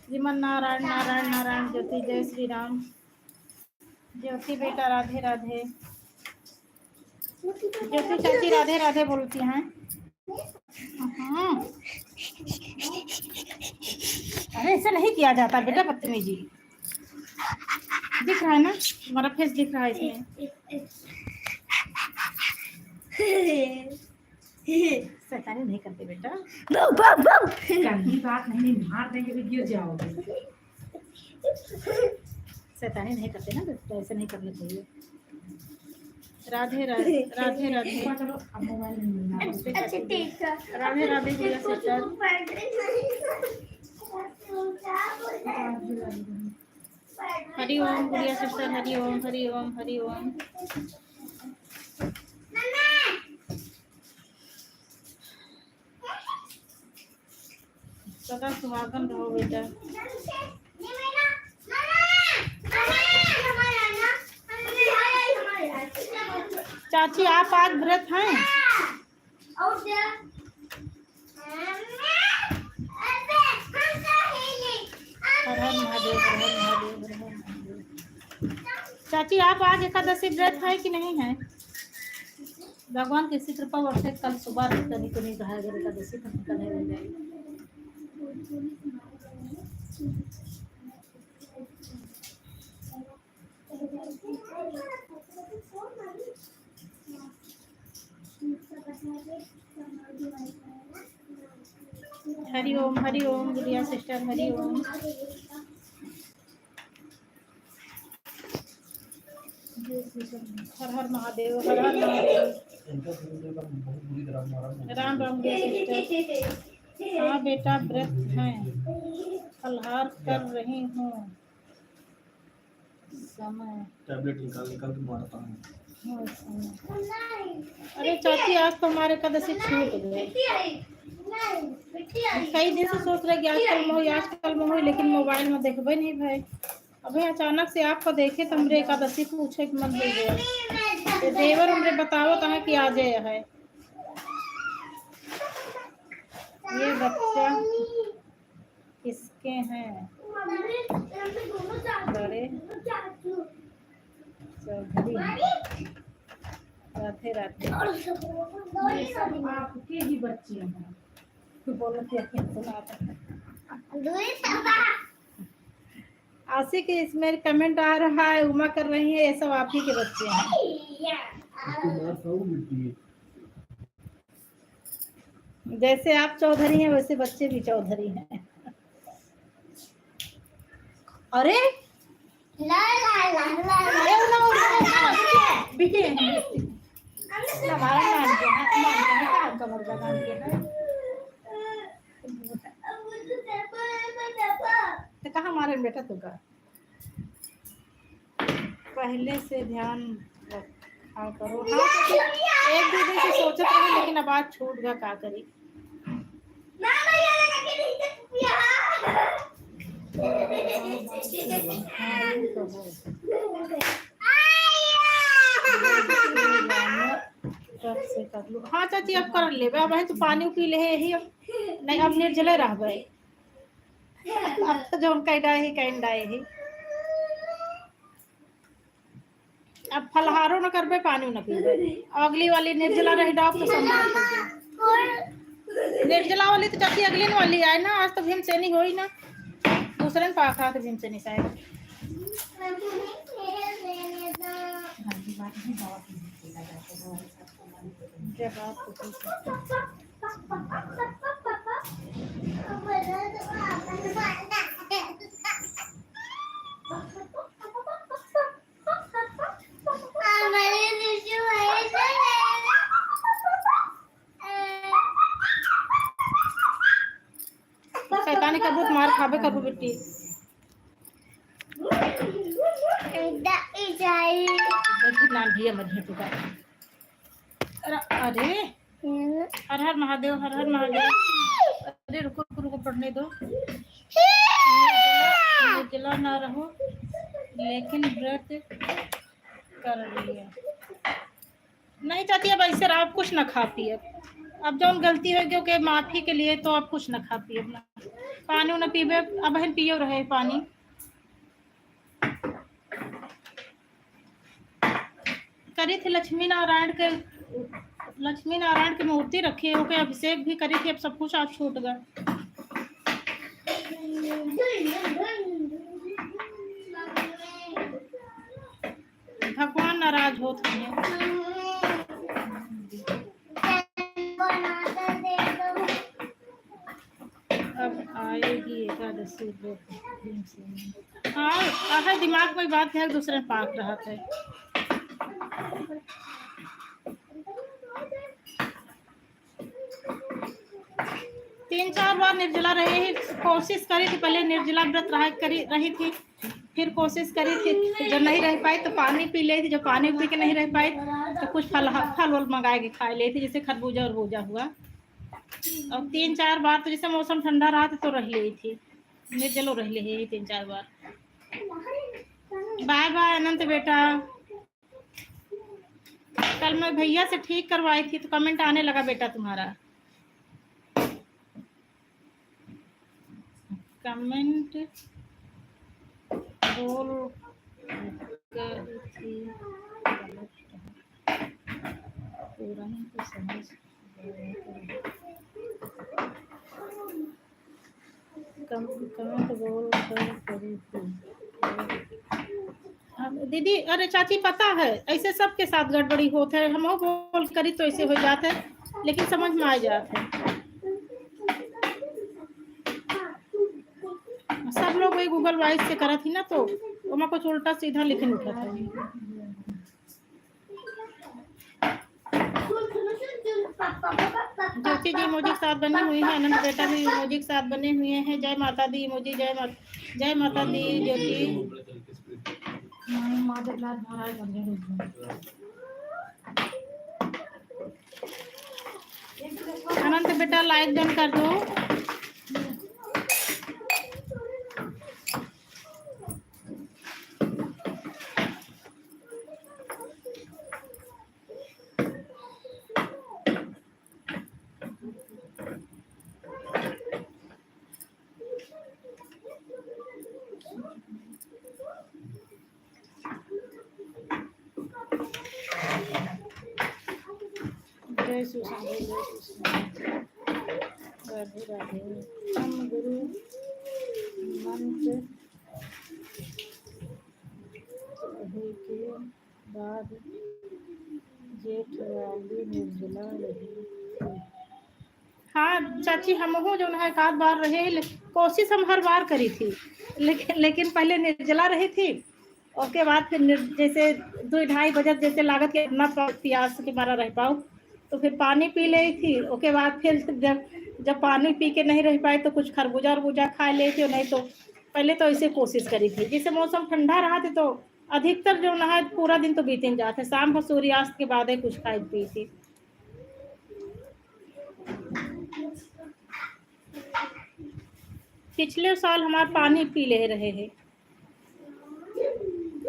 श्रीमन नारायण नारायण नारायण ज्योति, जय श्री राम। ज्योति बेटा राधे राधे। ज्योति चाची राधे राधे बोलती हैं। अरे ऐसे नहीं किया जाता बेटा, बदतमीजी। दिख रहा है ना, तुम्हारा फेस दिख रहा है इसमें। शैतानी नहीं करते बेटा। गंदी बात नहीं, मार देंगे भी गिर जाओगे। शैतानी नहीं करते ना बेटा, ऐसे नहीं करना चाहिए। राधे राधे, राधे राधे। चलो अब मोबाइल नहीं मिलना। अच्छा ठीक है। राधे राधे भैया सिस्टर। हरि ओम गुड़िया सिस्टर, हरि ओम, हरि ओम, हरि ओम। सदा सुहागन रहो बेटा। चाची आप आज व्रत हैं? और क्या? हर हर महादेव, हर हर महादेव, हर हर महादेव। चाची आप आज एकादशी व्रत है कि नहीं है? भगवान की इसी कृपा वर्षे कल सुबह तनी को नहीं कहा अगर एकादशी खत्म नहीं हो जाएगी। हरि ओम गुड़िया सिस्टर, हरि ओम। हर हर महादेव, हर हर महादेव। राम राम सिस्टर। हाँ बेटा व्रत है, फलहार कर रही हूँ। समय टैबलेट निकाल के मारता हूँ। अरे चाची आज तो हमारे एकादशी छूट गए। कई दिन से सोच रहे कि आजकल में हो, लेकिन मोबाइल में देखबे नहीं भाई। अभी अचानक से आपको देखे तो हमरे एकादशी पूछे के मन हो गया। देवर हमरे बताओ तो कि आ जाए है। ये बच्चा किसके हैं? बड़े चौधरी राधे राधे। ये सब आपके ही बच्चे हैं। बोलते आशिक इसमें कमेंट आ रहा है, उमा कर रही है, ये सब आप ही के बच्चे हैं। जैसे आप चौधरी हैं वैसे बच्चे भी चौधरी हैं। अरे ला ला ला ला तो कहाँ हमारे बेटा तो का पहले से ध्यान रखा करो। हाँ एक दो दिन से सोचत रहे, लेकिन अब आज छूट गया, का करी। से कर लो। हाँ चाची अब कर ले, अब तो पानी पी ले ही नहीं, अब निर्जले रह गए। अब तो जो हम कह डाए ही अब फलहारो न करबे, पानी न पीबे। अगली वाली निर्जला रही डाब तो संभाल निर्जला वाली तो चाची अगली वाली आए ना। आज तो भीमसेनी हो ही ना, दूसरे ने पाखा तो भीमसेनी शायद। शैतानी का बहुत मार खाबे करू बेटी। अरे हर हर महादेव, हर हर महादेव। अरे रुको पढ़ने दो। निर्जला ना रहो, लेकिन व्रत कर लिया। नहीं चाहती अब ऐसे आप कुछ ना खा पिए। अब जो गलती है क्योंकि माफी के लिए, तो आप कुछ ना खा पिए, पानी न पीबे। अब बहन पियो रहे पानी। करी थी लक्ष्मी नारायण के मूर्ति रखी है, ओके अभिषेक भी करी थी। अब सब कुछ आज छूट गया। भगवान नाराज होते हैं। अब आएगी एकादशी। हाँ दिमाग में बात है, दूसरे पाक रहा था। तीन चार बार निर्जला रही, कोशिश करी थी। पहले निर्जला व्रत रही थी, फिर कोशिश करी थी। जो नहीं रह पाई तो पानी पी ली थी। जो पानी पी के नहीं रह पाई तो कुछ फल मंगा के खा ली थी, जैसे खरबूजा और भूजा हुआ। और तीन चार बार तो जैसे मौसम ठंडा रहा तो रह ली थी, निर्जलो रह ली तीन चार बार। बाय बाय अनंत बेटा। कल मैं भैया से ठीक करवाई थी तो कमेंट आने लगा बेटा तुम्हारा। कमेंट बोल गई थी गलत पूरा ही तो समझ कमेंट बोल कर करी थी। दीदी अरे चाची पता है ऐसे सबके साथ गड़बड़ी होते है, हम बोल करी तो ऐसे हो जाते है लेकिन समझ में आ जाते हैं। सब लोग वही गूगल वॉइस से करा थी ना तो वहाँ कुछ उल्टा सीधा लिखने उठा था। ज्योति जी इमोजी के साथ बनी हुई है, अनंत बेटा भी इमोजी के साथ बने हुए हैं। जय माता दी इमोजी, जय माता दी ज्योति। अनंत बेटा लाइक डन कर दो। जय सुशांत, जय सुशांत, राधे राधे। हम गुरु मंत्र के बाद जेठ वाली निर्जला रही। हाँ चाची हम हो जो है एक आध बार रहे, कोशिश हम हर बार करी थी लेकिन पहले निर्जला रही थी, उसके बाद फिर जैसे 2-2:30 बजे जैसे लागत के अपना प्यास के मारा रह पाओ तो फिर पानी पी ली थी। उसके बाद फिर जब पानी पी के नहीं रह पाए तो कुछ खरबूजा खा ले थे, नहीं तो पहले तो ऐसे कोशिश करी थी। जैसे मौसम ठंडा रहा था तो अधिकतर जो नहा पूरा दिन तो बीते जाते, शाम को सूर्यास्त के बाद ही कुछ खाई पी थी। पिछले साल हमारे पानी पी ले रहे हैं,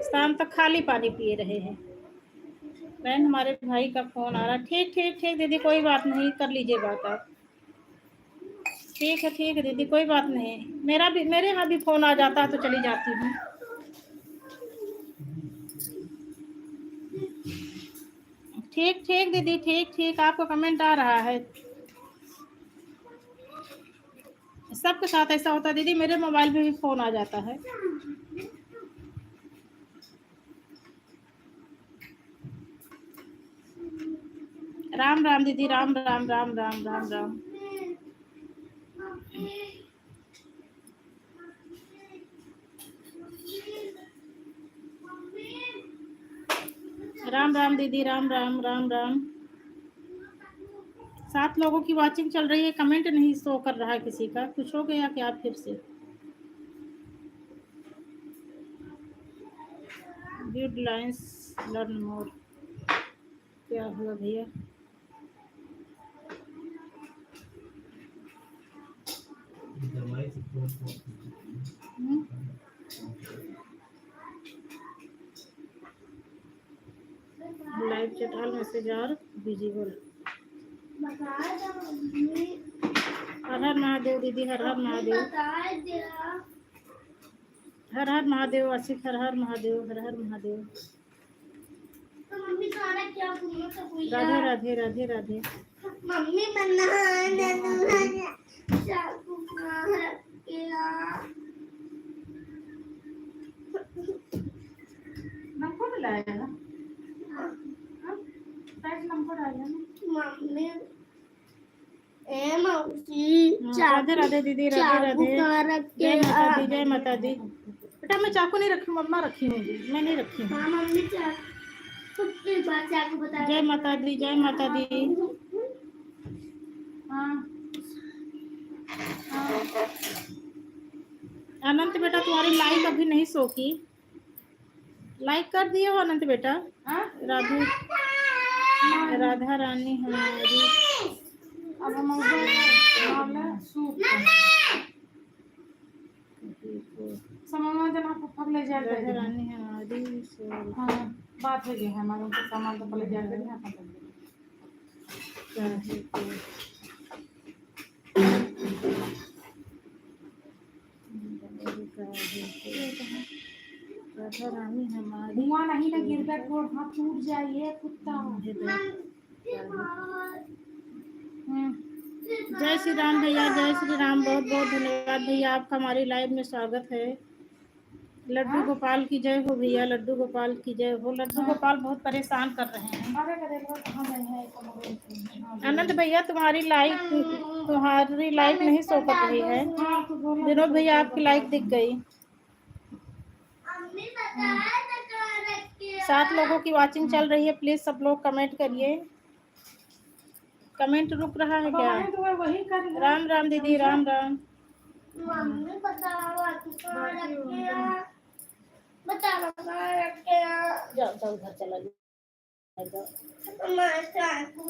शाम तक खाली पानी पिए रहे हैं। बहन हमारे भाई का फोन आ रहा है। ठीक ठीक ठीक दीदी कोई बात नहीं, कर लीजिए बात आप। ठीक है दीदी कोई बात नहीं, मेरे यहाँ भी फोन आ जाता है तो चली जाती हूँ। ठीक दीदी ठीक आपको कमेंट आ रहा है। सबके साथ ऐसा होता है दीदी, मेरे मोबाइल में भी फोन आ जाता है। राम राम दीदी, राम राम राम राम राम राम। राम राम दीदी, राम राम राम राम। 7 लोगों की वाचिंग चल रही है, कमेंट नहीं शो कर रहा है किसी का। कुछ हो गया क्या फिर से? Good lines learn more. क्या हुआ भैया? Live chat all message are visible. हर हर महादेव दीदी, हर हर महादेव, हर हर महादेव आशिक, हर हर महादेव, हर हर महादेव। राधे राधे राधे राधे। मम्मी नंबर लाया ना, नंबर आया ना मम्मी ए मौसी राधे राधे दीदी, राधे राधे। जय माता दी, जय माता दी। बेटा मैं चाकू नहीं रखी, मम्मा रखी हूँ, मैं नहीं रखी हूँ। हाँ मम्मी चाकू बता। जय माता दी, जय माता दी। हाँ अनंत बेटा तुम्हारी लाइक अभी नहीं शो की, लाइक कर दिए हो अनंत बेटा? राधे राधा रानी हमारी। अब हम सूप समझ जना पकड़ ले जाए राधा रानी हमारी। हमारी से हाँ बात हो गई है हमारे उनके सामान तो पहले जाकर ना अपन चाहे तो राधा रानी हमारी धुआं नहीं ना गिर गया तो हाथ टूट जाए कुत्ता। जय श्री राम भैया, जय श्री राम। बहुत बहुत धन्यवाद भैया, आपका हमारी लाइव में स्वागत है। लड्डू गोपाल की जय हो भैया, लड्डू गोपाल की जय हो। लड्डू गोपाल बहुत परेशान कर रहे हैं। अरे करेगा कहाँ गए हैं हाँ, आनंद भैया तुम्हारी लाइक नहीं शो कर रही है। हाँ तो बोलो विनोद भैया आपकी लाइक दिख गई। मम्मी बताया था कहाँ रखे 7 लोगों की वाचिंग चल रही है, प्लीज सब लोग कमेंट करिए। कमेंट रुक रहा है क्या? तो मैं वही कर राम राम दीदी, राम राम। मम्मी बताओ कहाँ रखे हैं बताओ कहाँ रखे हैं जाओ जाओ घर चला जाओ। मैं चाहती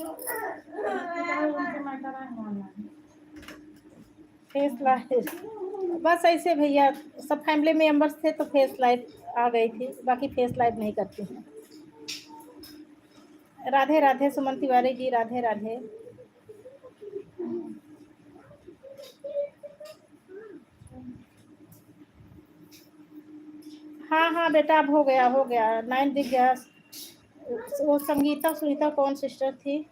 फेस लाइव बस ऐसे भैया, सब फैमिली मेंबर्स थे तो फेस लाइव आ गई थी, बाकी फेस लाइव नहीं करती हैं। राधे राधे सुमन तिवारी जी, राधे राधे। हाँ हाँ बेटा, अब हो गया 9 दिख गया। वो संगीता सुनीता कौन सिस्टर थी?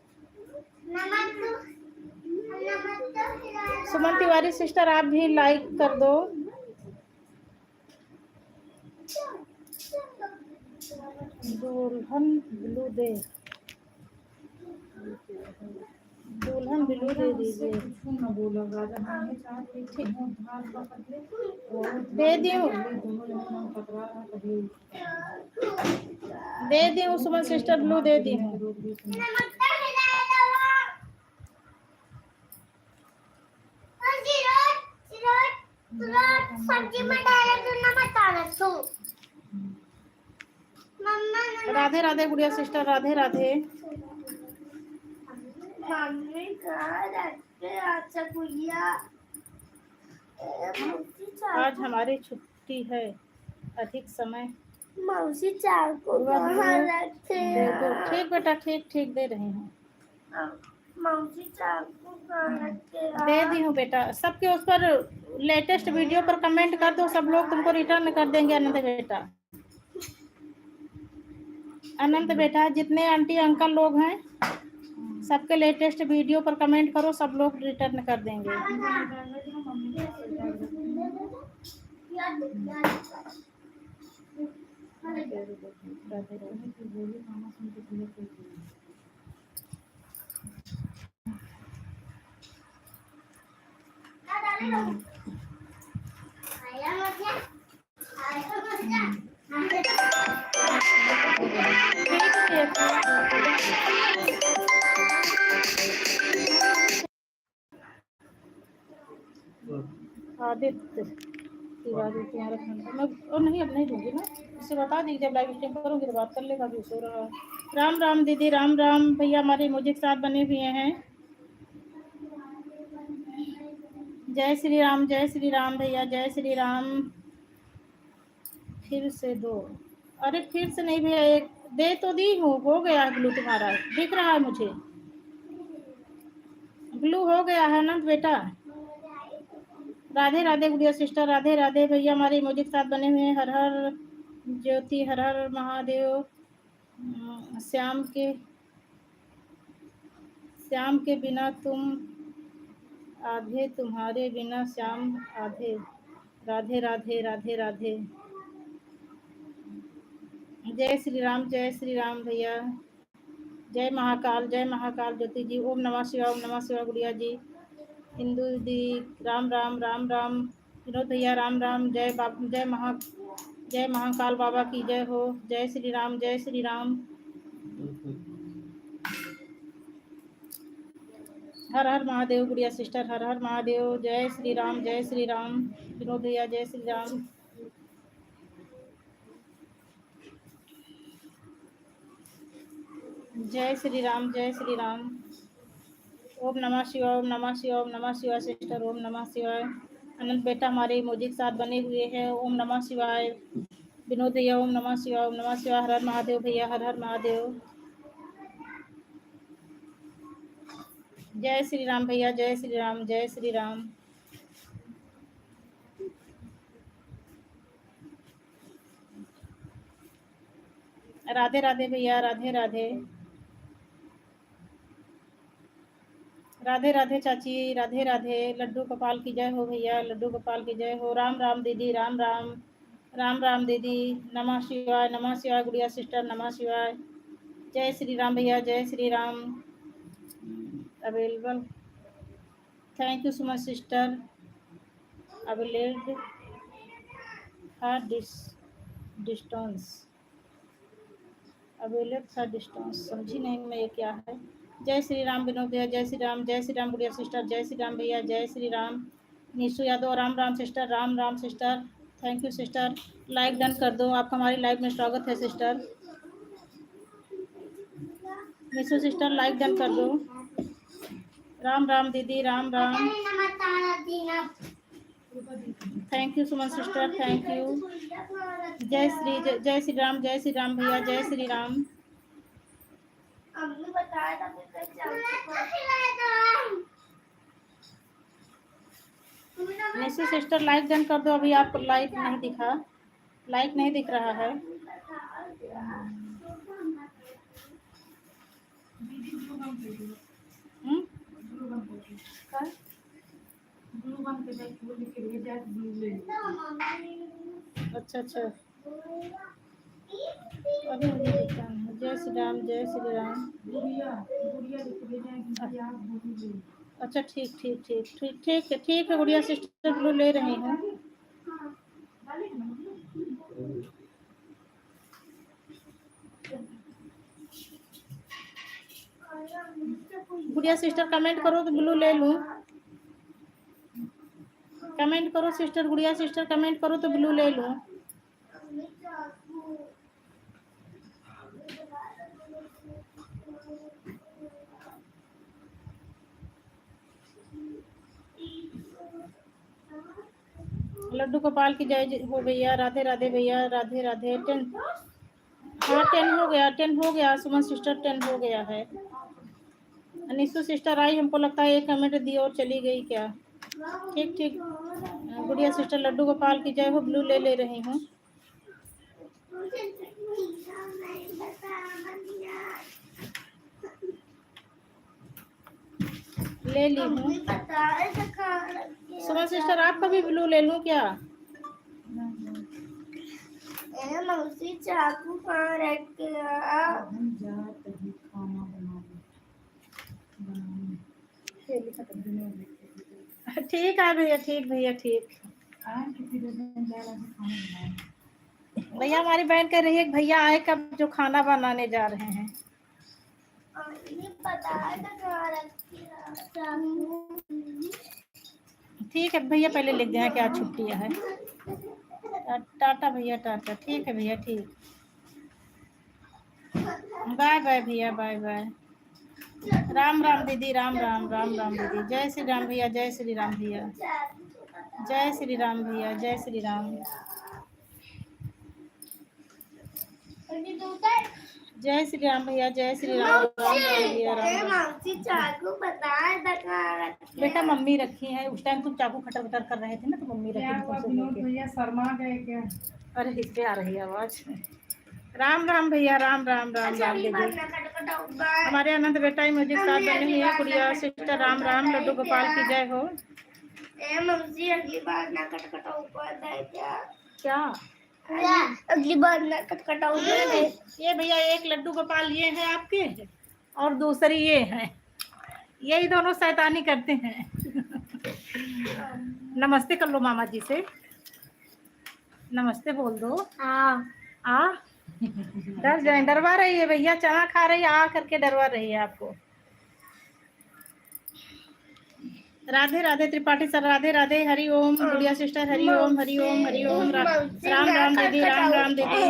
सुमन तिवारी सिस्टर आप भी लाइक कर दो। दुल्हन ब्लू दे दीजिए। दे दी हूँ सुमन सिस्टर, ब्लू दे दी हूँ। सब्जी में डाले तो नमक डाले तो मम्मा राधे राधे गुड़िया सिस्टर, राधे राधे। मम्मी कहाँ रखे अच्छा गुड़िया आज हमारी छुट्टी है, अधिक समय मौसी चार को कहाँ रखे दे दो। ठीक बेटा, ठीक दे रहे हैं। मौसी चार को कहाँ रखे दे दी हूँ बेटा। सबके उस पर लेटेस्ट वीडियो पर कमेंट कर दो, सब लोग तुमको रिटर्न कर देंगे। अनंत बेटा, अनंत बेटा, जितने आंटी अंकल लोग हैं सबके लेटेस्ट वीडियो पर कमेंट करो, सब लोग रिटर्न कर देंगे। आदित्य तिवारी तुम्हारा मैं और नहीं, अब नहीं दूंगी ना, इसे बता दी जब लाइव स्ट्रीम करूँगी तो बात कर लेगा भी सो रहा है। राम राम दीदी, राम राम भैया, हमारे म्यूजिक साथ बने हुए हैं। जय श्री राम भैया, जय श्री राम। फिर से दो। अरे फिर से नहीं भैया, एक दे तो दी हूँ, हो गया है ब्लू, तुम्हारा दिख रहा है मुझे, ब्लू हो गया है ना बेटा। राधे राधे गुड़िया सिस्टर, राधे राधे भैया, हमारे म्यूजिक साथ बने हुए हैं। हर हर ज्योति, हर हर महादेव। श्याम के बिना तुम आधे, तुम्हारे बिना श्याम आधे। राधे राधे राधे राधे। जय श्री राम भैया। जय महाकाल ज्योति जी। ओम नमः शिवाय गुड़िया जी। हिंदू दी राम राम विनोद भैया, राम राम। जय महाकाल बाबा की जय हो। जय श्री राम। हर हर महादेव गुड़िया सिस्टर, हर हर महादेव। जय श्री राम विनोद भैया, जय श्री राम। जय श्री राम। ओम नमः शिवाय सिस्टर, ओम नमः शिवाय। अनंत बेटा हमारे म्यूजिक साथ बने हुए हैं। ओम नमः शिवाय। विनोद भैया ओम नमः शिवाय, ओम नमः शिवाय। हर हर महादेव भैया, हर हर महादेव। जय श्री राम भैया, जय श्री राम, जय श्री राम। राधे राधे भैया, राधे राधे। राधे राधे चाची, राधे राधे। लड्डू गोपाल की जय हो भैया, लड्डू गोपाल की जय हो। राम राम दीदी, राम राम। राम राम दीदी, नमः शिवाय, नमः शिवाय। गुड़िया सिस्टर, नमः शिवाय। जय श्री राम भैया, जय Shri Ram. Available, thank you so much sister. Available her distance, available her distance, समझी नहीं मैं ये क्या है। जय श्री राम विनोद भैया, जय श्री राम, जय श्री राम। गुड़िया सिस्टर, जय श्री राम भैया, जय Shri Ram. Nishu Yadav, Ram Ram sister, Ram Ram sister. Thank you sister. Like done कर दो, आपका हमारी लाइव में स्वागत है sister. Nishu sister like done कर दो। राम राम दीदी, Ram Ram. Thank you so much sister, thank you. जय श्री राम, जय श्री राम भैया, जय श्री राम। हमने बताया था निशु सिस्टर लाइक डन कर दो। अभी आपको लाइक नहीं दिखा, लाइक नहीं दिख रहा है। अच्छा अच्छा, अभी मुझे दिखा नहीं। जय श्री राम, जय श्री राम। अच्छा ठीक ठीक ठीक ठीक ठीक है, ठीक है। गुड़िया सिस्टर ब्लू ले रही हूँ। गुड़िया सिस्टर कमेंट करो तो ब्लू ले लूँ। कमेंट करो सिस्टर, गुड़िया सिस्टर कमेंट करो तो ब्लू ले लूँ। लड्डू गोपाल की जय हो भैया, राधे राधे भैया, राधे राधे। 10, हाँ 10 हो गया, 10 हो गया। सुमन सिस्टर 10 हो गया है। निशु सिस्टर आई, हमको लगता है एक कमेंट दी और चली गई क्या। ठीक ठीक। गुड़िया सिस्टर लड्डू गोपाल की जय हो, ब्लू ले रही हूँ। ले ली हूँ। सुमन सिस्टर आपका भी ब्लू ले लूँ क्या। मौसी चाकू कहाँ रख गया। ठीक है भैया, ठीक भैया, ठीक। भैया हमारी बहन कह रही है कि भैया आए कब जो खाना बनाने जा रहे हैं। ठीक है भैया, पहले लिख दें क्या छुट्टी है। टाटा भैया, टाटा। ठीक है भैया, ठीक। बाय बाय भैया, बाय बाय। राम राम दीदी, राम राम, राम राम दीदी। जय श्री राम भैया, जय श्री राम भैया, जय श्री राम भैया, जय श्री राम। जय श्री राम भैया, जय श्री राम। राम राम भैया, राम राम। बेटा मम्मी रखी है, उस टाइम तुम चाकू खटर खटर कर रहे थे ना, तो मम्मी रखी। भैया शर्मा गए क्या। अरे इस पे आ रही है आवाज। राम राम भैया, राम राम, राम राम दीदी। हमारे अनंत बेटा ही म्यूजिक साथ बने हुए हैं। गुड़िया सिस्टर राम राम। लड्डू गोपाल की जय हो। मम्मी अगली बार ना कटकटा ऊपर है क्या अगली बार ना कटकटा ऊपर। ये भैया एक लड्डू गोपाल ये है आपके, और दूसरी ये है। यही दोनों शैतानी करते हैं। नमस्ते कर लो मामा जी से, नमस्ते बोल दो। आ डर जाए, डरवा रही है भैया, चना खा रही है, आ करके डरवा रही है आपको। राधे राधे त्रिपाठी सर, राधे राधे। हरि ओम गुड़िया सिस्टर, हरि ओम, हरि ओम, हरि ओम। राम राम दीदी, राम राम दीदी,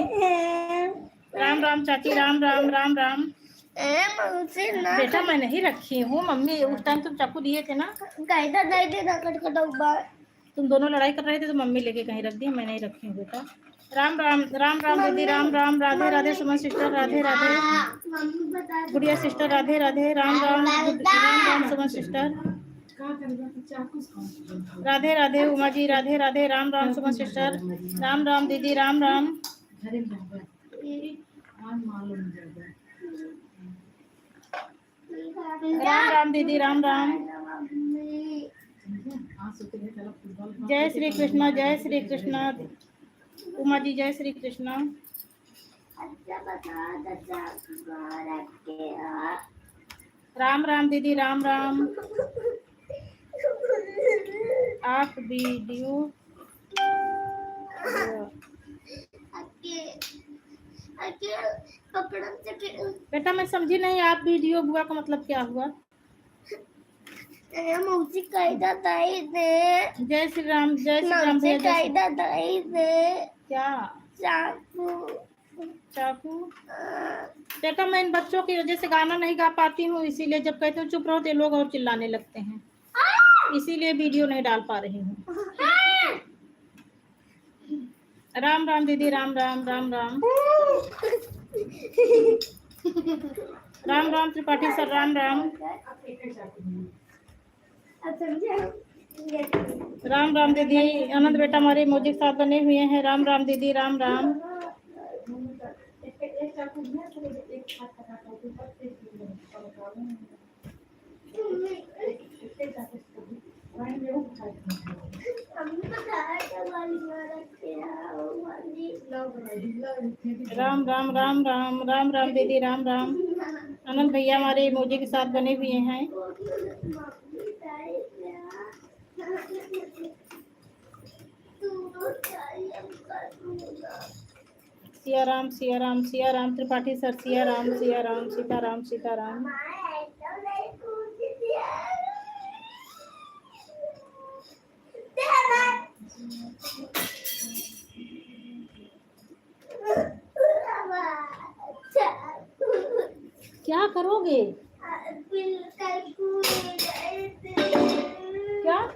राम राम चाची, राम राम, राम राम। बेटा मैं नहीं रखी हूँ, मम्मी उस टाइम तुम चाकू दिए थे ना, तुम दोनों लड़ाई कर रहे थे तो मम्मी लेके कहीं रख दी, मैं नहीं रखी हूँ बेटा। राम राम राम राम दीदी राम राम राधे राधे सुमन सिस्टर राधे राधे मम्मी बता दो। गुड़िया सिस्टर राधे राधे राम राम राम राम सुमन सिस्टर का करेगा तो चाकू से राधे राधे उमा जी राधे राधे राम राम सुमन सिस्टर राम राम दीदी राम राम घरे में जाएगा आज मालूम जाएगा राम राम दीदी राम राम आज सोते हैं चलो फुटबॉल जय श्री कृष्णा उमा जी जय श्री कृष्णा अच्छा बता चाचा रख के आ। राम राम दीदी राम राम आप वीडियो बेटा मैं समझी नहीं आप वीडियो बुआ का मतलब क्या हुआ मौसी कायदा दाई दे जय श्री राम भैया जय कायदा दाई दे क्या चाकू चाकू बेटा मैं इन बच्चों की वजह से गाना नहीं गा पाती हूँ इसीलिए जब कहते हूँ चुप रहो तो ये लोग और चिल्लाने लगते हैं इसीलिए वीडियो नहीं डाल पा रही हूँ राम राम दीदी राम राम राम राम राम राम त्रिपाठी सर राम राम राम राम दीदी आनंद बेटा हमारे इमोजी के साथ बने हुए हैं राम राम दीदी राम राम एक चाकू में तो एक हाथ पकड़ा तो ऊपर से एक चाकू वहीं में उठा राम राम राम राम राम राम दीदी राम राम आनंद भैया हमारे इमोजी के साथ बने हुए हैं सिया राम त्रिपाठी सर सिया राम सीताराम सीताराम क्या करोगे क्या हाँ?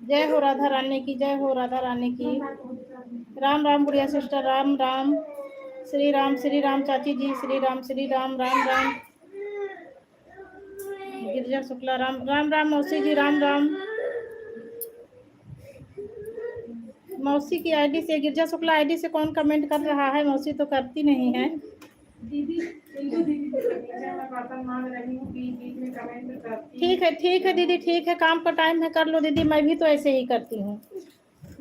जय हो राधा रानी की जय हो राधा रानी की राम राम गुड़िया सिस्टर राम राम श्री राम चाची जी श्री राम राम राम गिरजा शुक्ला राम राम मौसी जी राम राम मौसी की आईडी से गिरजा शुक्ला आईडी से कौन कमेंट कर रहा है मौसी तो करती नहीं है दीदी मैं बर्तन मांग रही हूँ बीच में कमेंट करती ठीक है दीदी ठीक है काम का टाइम है कर लो दीदी मैं भी तो ऐसे ही करती हूँ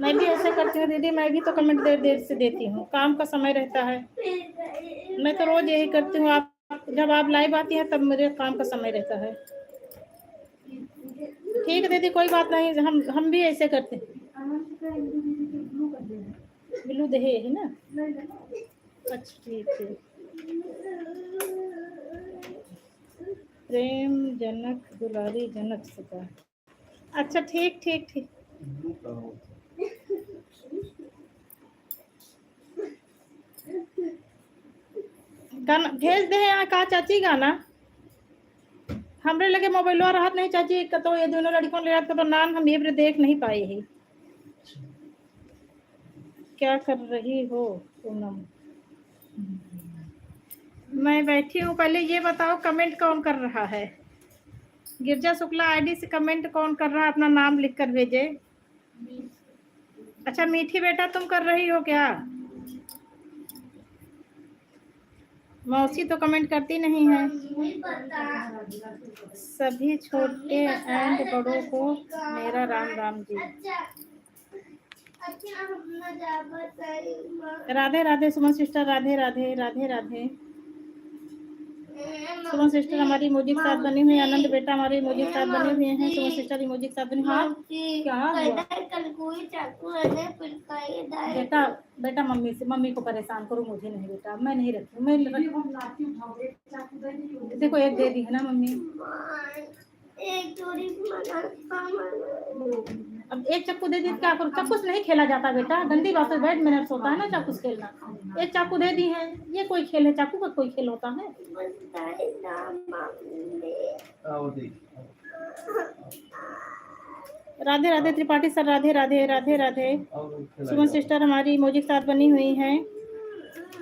मैं भी ऐसे करती हूँ दीदी मैं भी तो कमेंट देर से देती हूँ काम का समय रहता है मैं तो रोज यही करती हूँ आप जब आप लाइव आती हैं तब मेरे काम का समय रहता है ठीक है दीदी कोई बात नहीं हम भी ऐसे करते हैं ब्लू दहे है ना अच्छा ठीक है प्रेम जनक दुलारी जनक सका अच्छा ठीक गाना भेज दे यहाँ का चाची गाना हमरे लगे मोबाइल रहत नहीं चाची तो ये दोनों लड़कों ले तो नाम हम ये देख नहीं पाए ही क्या कर रही हो पूनम मैं बैठी हूँ पहले ये बताओ कमेंट कौन कर रहा है गिरजा शुक्ला आईडी से कमेंट कौन कर रहा है अपना नाम लिख कर भेजे अच्छा मीठी बेटा तुम कर रही हो क्या मौसी तो कमेंट करती नहीं है सभी छोटे एंड बड़ों को मेरा राम जी राधे राधे सुमन सिस्टर राधे राधे सुमन सिस्टर हमारी इमोजी के साथ बनी हुई है आनंद बेटा हमारे इमोजी के साथ बने हुए हैं सुमन सिस्टर इमोजी के साथ बनी हाँ क्या हुआ बेटा मम्मी को परेशान करो मुझे नहीं बेटा मैं नहीं रखती मैं देखो एक दे दी है ना मम्मी अब एक चाकू दे दी क्या करूँ चाकू से नहीं खेला जाता बेटा गंदी बात है बैड मैनर्स होता है ना चाकू से खेलना एक चाकू दे दी है ये कोई खेल है चाकू का कोई खेल होता है राधे राधे त्रिपाठी सर, राधे राधे राधे राधे। और सुमन सिस्टर हमारी इमोजी के साथ बनी हुई हैं।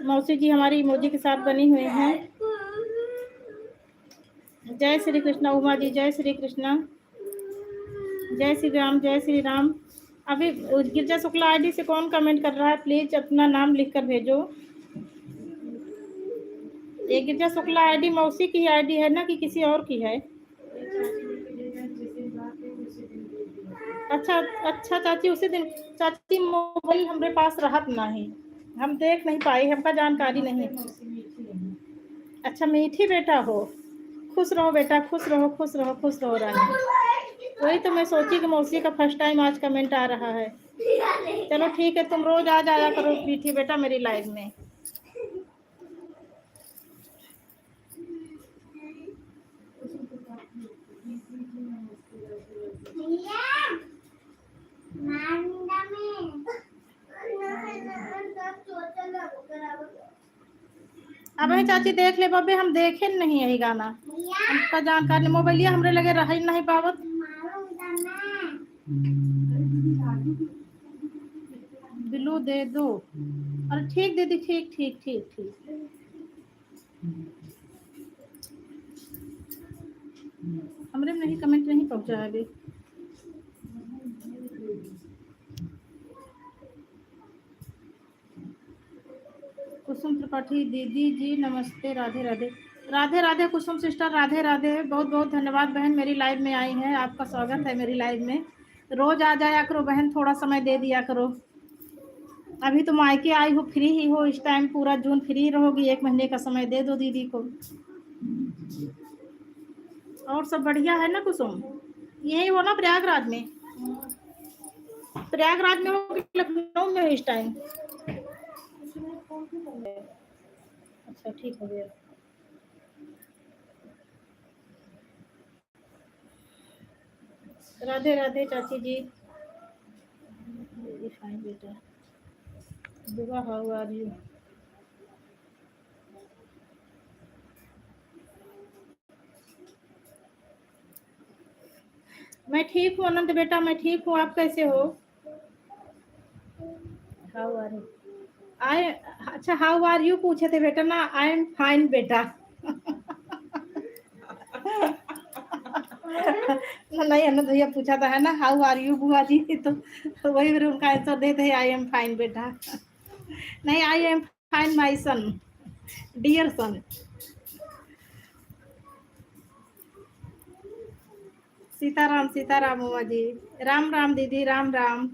मौसी जी हमारी इमोजी के साथ बनी हुई हैं। जय श्री कृष्णा उमा जी, जय श्री कृष्णा, जय श्री राम, जय श्री राम। अभी गिरजा शुक्ला आईडी से कौन कमेंट कर रहा है, प्लीज अपना नाम लिखकर भेजो। ये गिरजा शुक्ला आईडी मौसी की आईडी है ना कि किसी और की है? अच्छा अच्छा चाची, उसी दिन चाची मोबाइल हमारे पास रहत नहीं, हम देख नहीं पाए, हमका जानकारी नहीं। अच्छा मीठी बेटा हो, खुश रहो बेटा, खुश रहो खुश रहो खुश रहो रानी। वही तो मैं सोची कि मौसी का फर्स्ट टाइम आज कमेंट आ रहा है। चलो ठीक है, तुम रोज आ जाया करो मीठी बेटा मेरी लाइव में। अब चाची देख ले बब्बे, हम देखे नहीं यही गाना, हमका जानकारी मोबाइलिया हमरे लगे रह ही नहीं पावत। बिल्लू दे दो। अरे ठीक दीदी, ठीक ठीक ठीक ठीक। हमरे में नहीं कमेंट नहीं पहुंचा है अभी। कुसुम त्रिपाठी दीदी जी नमस्ते, राधे राधे। राधे राधे कुसुम सिस्टर, राधे राधे। बहुत बहुत धन्यवाद बहन, मेरी लाइव में आई हैं, आपका स्वागत है मेरी लाइव में। रोज आ जाया करो बहन, थोड़ा समय दे दिया करो। अभी तो मायके आई हो, फ्री ही हो इस टाइम, पूरा जून फ्री रहोगी, 1 महीने का समय दे दो दीदी को। और सब बढ़िया है ना कुसुम? यही हो ना प्रयागराज में? प्रयागराज में हो कि लखनऊ में हो इस टाइम? अच्छा ठीक हो गया। राधे राधे चाची जी। फाइन बेटा, बुआ हाउ आर यू? मैं ठीक हूँ अनंत बेटा, मैं ठीक हूँ, आप कैसे हो? How are you? आई अच्छा हाउ आर यू पूछे थे बेटा ना, आई एम फाइन बेटा। नहीं अनंत भैया पूछा था है ना हाउ आर यू बुआ जी, तो वही फिर उनका आंसर देते हैं आई एम फाइन बेटा। नहीं I am fine my son, dear son. Sitaram Sitaram Uma ji, Ram Ram दीदी, राम राम।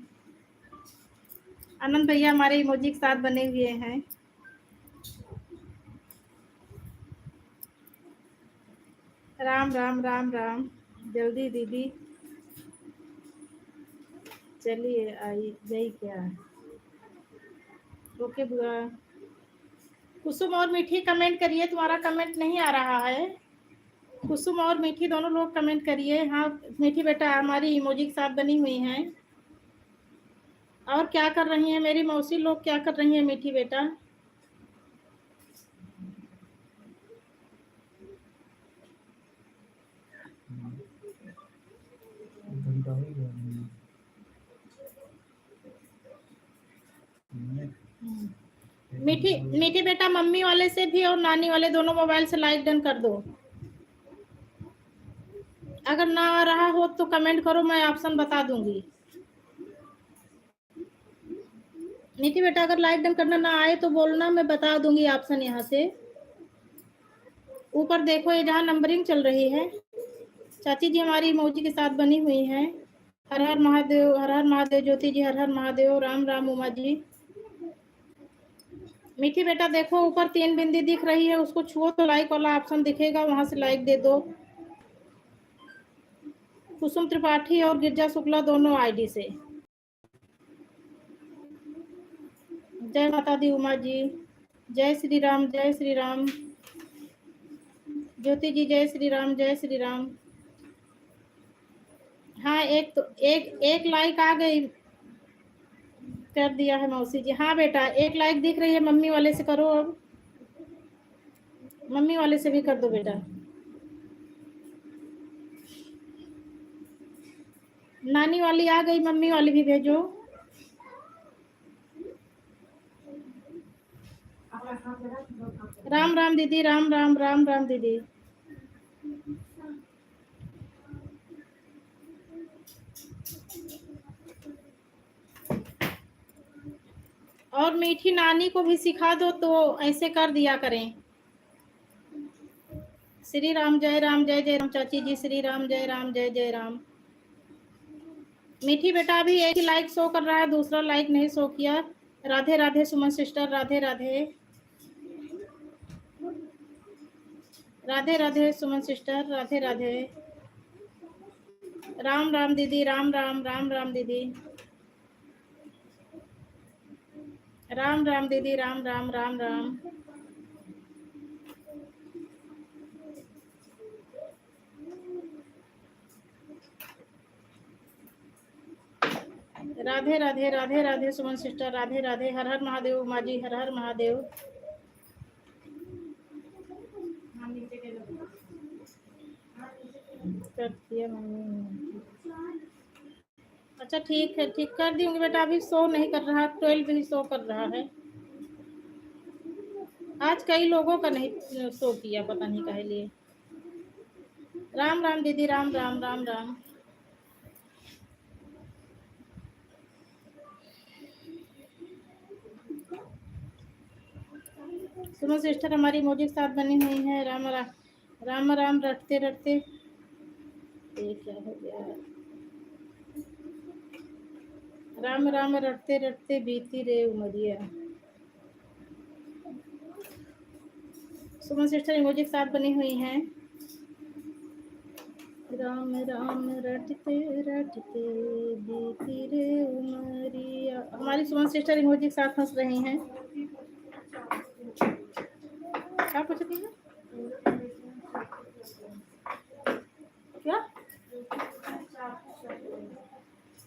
आनंद भैया हमारे इमोजी के साथ बने हुए हैं। राम राम राम राम। जल्दी दीदी चलिए आई गई क्या? ओके बुआ। कुसुम और मीठी कमेंट करिए, तुम्हारा कमेंट नहीं आ रहा है। कुसुम और मीठी दोनों लोग कमेंट करिए। हाँ मीठी बेटा हमारी इमोजी के साथ बनी हुई हैं। और क्या कर रही हैं मेरी मौसी लोग, क्या कर रही हैं मीठी बेटा? मीठी मीठी बेटा मम्मी वाले से भी और नानी वाले दोनों मोबाइल से लाइक डन कर दो। अगर ना आ रहा हो तो कमेंट करो, मैं ऑप्शन बता दूंगी। मीठी बेटा अगर लाइक डन करना ना आए तो बोलना, मैं बता दूंगी ऑप्शन यहाँ से। ऊपर देखो ये जहाँ नंबरिंग चल रही है, चाची जी हमारी इमोजी के साथ बनी हुई हैं। हर हर महादेव, हर हर महादेव। ज्योति जी हर हर महादेव, राम राम उमा जी। मीठी बेटा देखो ऊपर 3 बिंदी दिख रही है, उसको छुओ तो लाइक वाला ऑप्शन दिखेगा, वहां से लाइक दे दो। कुसुम त्रिपाठी और गिरजा शुक्ला दोनों आईडी से। जय माता दी उमा जी, जय श्री राम, जय श्री राम। ज्योति जी जय श्री राम, जय श्री राम। हाँ एक तो एक लाइक आ गई, कर दिया है मौसी जी। हाँ बेटा एक लाइक दिख रही है, मम्मी वाले से करो, अब मम्मी वाले से भी कर दो बेटा। नानी वाली आ गई, मम्मी वाली भी भेजो। अपना हाथ में रख दो, हाथ में। राम राम दीदी, राम राम, राम राम दीदी। और मीठी नानी को भी सिखा दो तो ऐसे कर दिया करें। श्री राम, जय राम, जय जय राम चाची जी, श्री राम, जय राम, जय जय राम। मीठी बेटा अभी एक ही लाइक शो कर रहा है, दूसरा लाइक नहीं शो किया। राधे राधे सुमन सिस्टर, राधे राधे। राधे राधे सुमन सिस्टर, राधे राधे। राम राम दीदी, राम राम, राम राम दीदी। राम राम दीदी, राम राम, राम राम। राधे राधे, राधे राधे सुमन सिस्टर, राधे राधे। हर हर महादेव उमा जी, हर हर महादेव। हाँ, नीचे के लो। कर दिया मम्मी। अच्छा ठीक है, ठीक कर दूंगी बेटा। अभी शो नहीं कर रहा, 12 ही शो कर रहा है। आज कई लोगों का नहीं शो किया, पता नहीं काहे लिए। राम राम दीदी, राम राम, राम राम। सुनो सिस्टर, हमारी मोदी के साथ बनी हुई है। राम राम, राम राम रटते रटते ये क्या हो गया। राम राम रटते रटते बीती रे उमरिया। सुमन सिस्टर इमोजी के साथ बनी हुई हैं। राम राम रटते रटते बीती रे उमरिया। हमारी सुमन सिस्टर इमोजी के साथ हंस रही हैं। क्या पूछती है? क्या?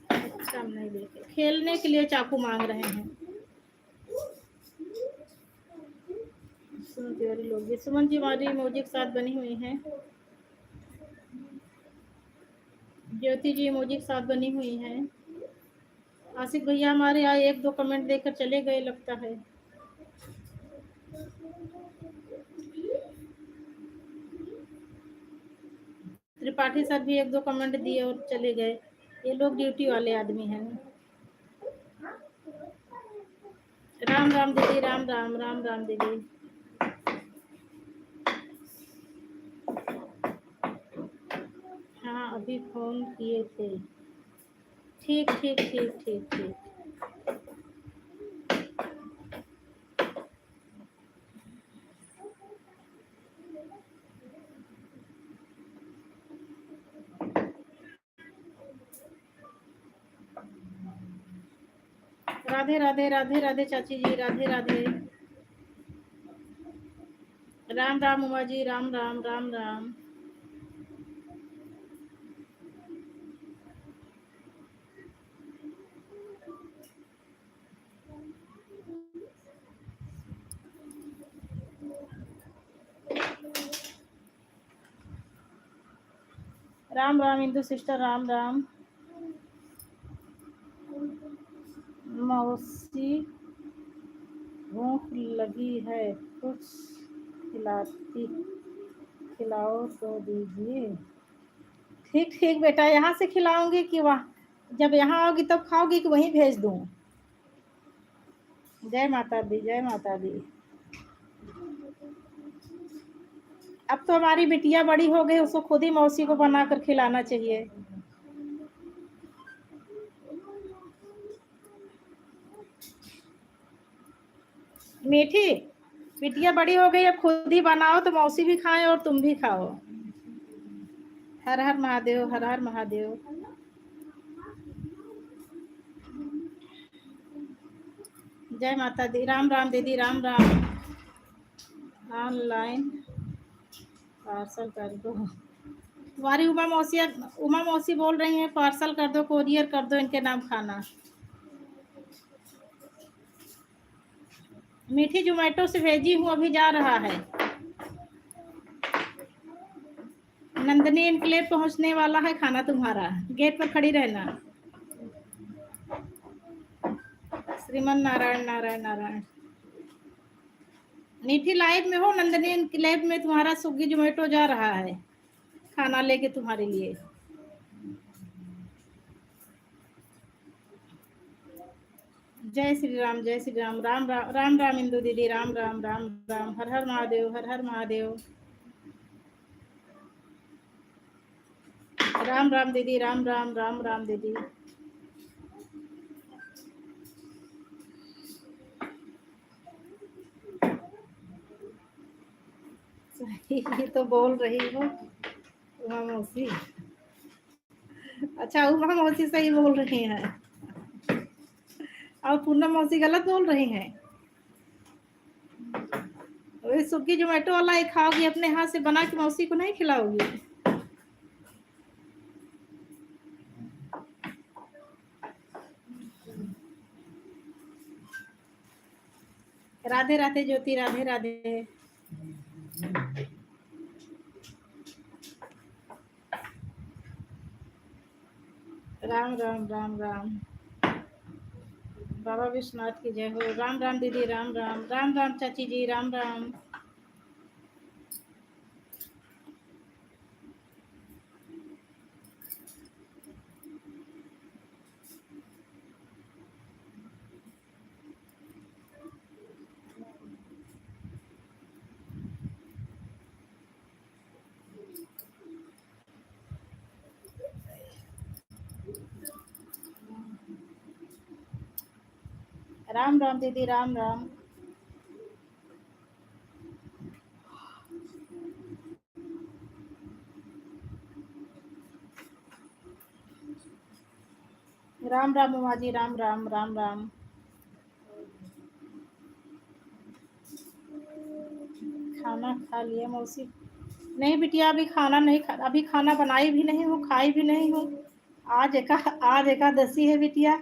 अच्छा, नहीं देखे। खेलने के लिए चाकू मांग रहे हैं। सुमन तिवारी लोग भी, सुमन जी हमारी इमोजी के साथ बनी हुई हैं। ज्योति जी इमोजी के साथ बनी हुई हैं। आसिफ भैया हमारे यहाँ 1-2 कमेंट देकर चले गए लगता है। त्रिपाठी सर भी 1-2 कमेंट दिए और चले गए। ये लोग ड्यूटी वाले आदमी हैं। राम राम दीदी, राम राम, राम राम दीदी। हाँ अभी फोन किए थे। ठीक ठीक ठीक ठीक ठीक। राधे राधे, राधे राधे चाची जी, राधे राधे। राम राम उमा जी, राम राम, राम राम। राम राम इंदु सिस्टर, राम राम। मौसी भूख लगी है, कुछ खिलाओ तो दीजिए। ठीक ठीक बेटा, यहाँ से खिलाऊंगी कि वहाँ जब यहाँ आओगी तब खाओगी कि वहीं भेज दूँ? जय माता दी, जय माता दी। अब तो हमारी बिटिया बड़ी हो गई, उसको खुद ही मौसी को बनाकर खिलाना चाहिए। मीठी बिटिया बड़ी हो गई, अब खुद ही बनाओ तो मौसी भी खाए और तुम भी खाओ। हर हर महादेव, हर हर महादेव। जय माता दी, राम राम दीदी, राम राम। ऑनलाइन पार्सल कर दो। तुम्हारी उमा मौसी बोल रही हैं पार्सल कर दो, कोरियर कर दो इनके नाम खाना। मीठी जोमेटो से भेजी हूँ, अभी जा रहा है। नंदनी इनक्लेव पहुंचने वाला है, खाना तुम्हारा, गेट पर खड़ी रहना। श्रीमन नारायण नारायण नारायण। मीठी लाइव में हो, नंदनी इनक्लेव में तुम्हारा स्विगी जोमेटो जा रहा है खाना लेके तुम्हारे लिए। जय श्री राम, जय श्री राम। राम राम राम राम इंदु दीदी, राम राम राम राम। हर हर महादेव, हर हर महादेव। राम राम दीदी, राम राम राम राम दीदी। सही तो बोल रही हो उमा मौसी। अच्छा, उमा मौसी सही बोल रही हैं और पूनम मौसी गलत बोल रही हैं। वही स्विगी जोमेटो वाला ही खाओगी, अपने हाथ से बना के मौसी को नहीं खिलाओगी। राधे राधे ज्योति, राधे राधे। राम राम राम राम। बाबा विश्वनाथ की जय हो। राम राम दीदी, राम राम राम राम चाची जी, राम राम। राम राम दीदी, राम राम। राम राम उमा जी, राम राम राम राम। खाना खा लिया मौसी? नहीं बिटिया, अभी खाना नहीं खा, अभी खाना बनाई भी नहीं हूँ, खाई भी नहीं हूँ। आज एकादशी है बिटिया।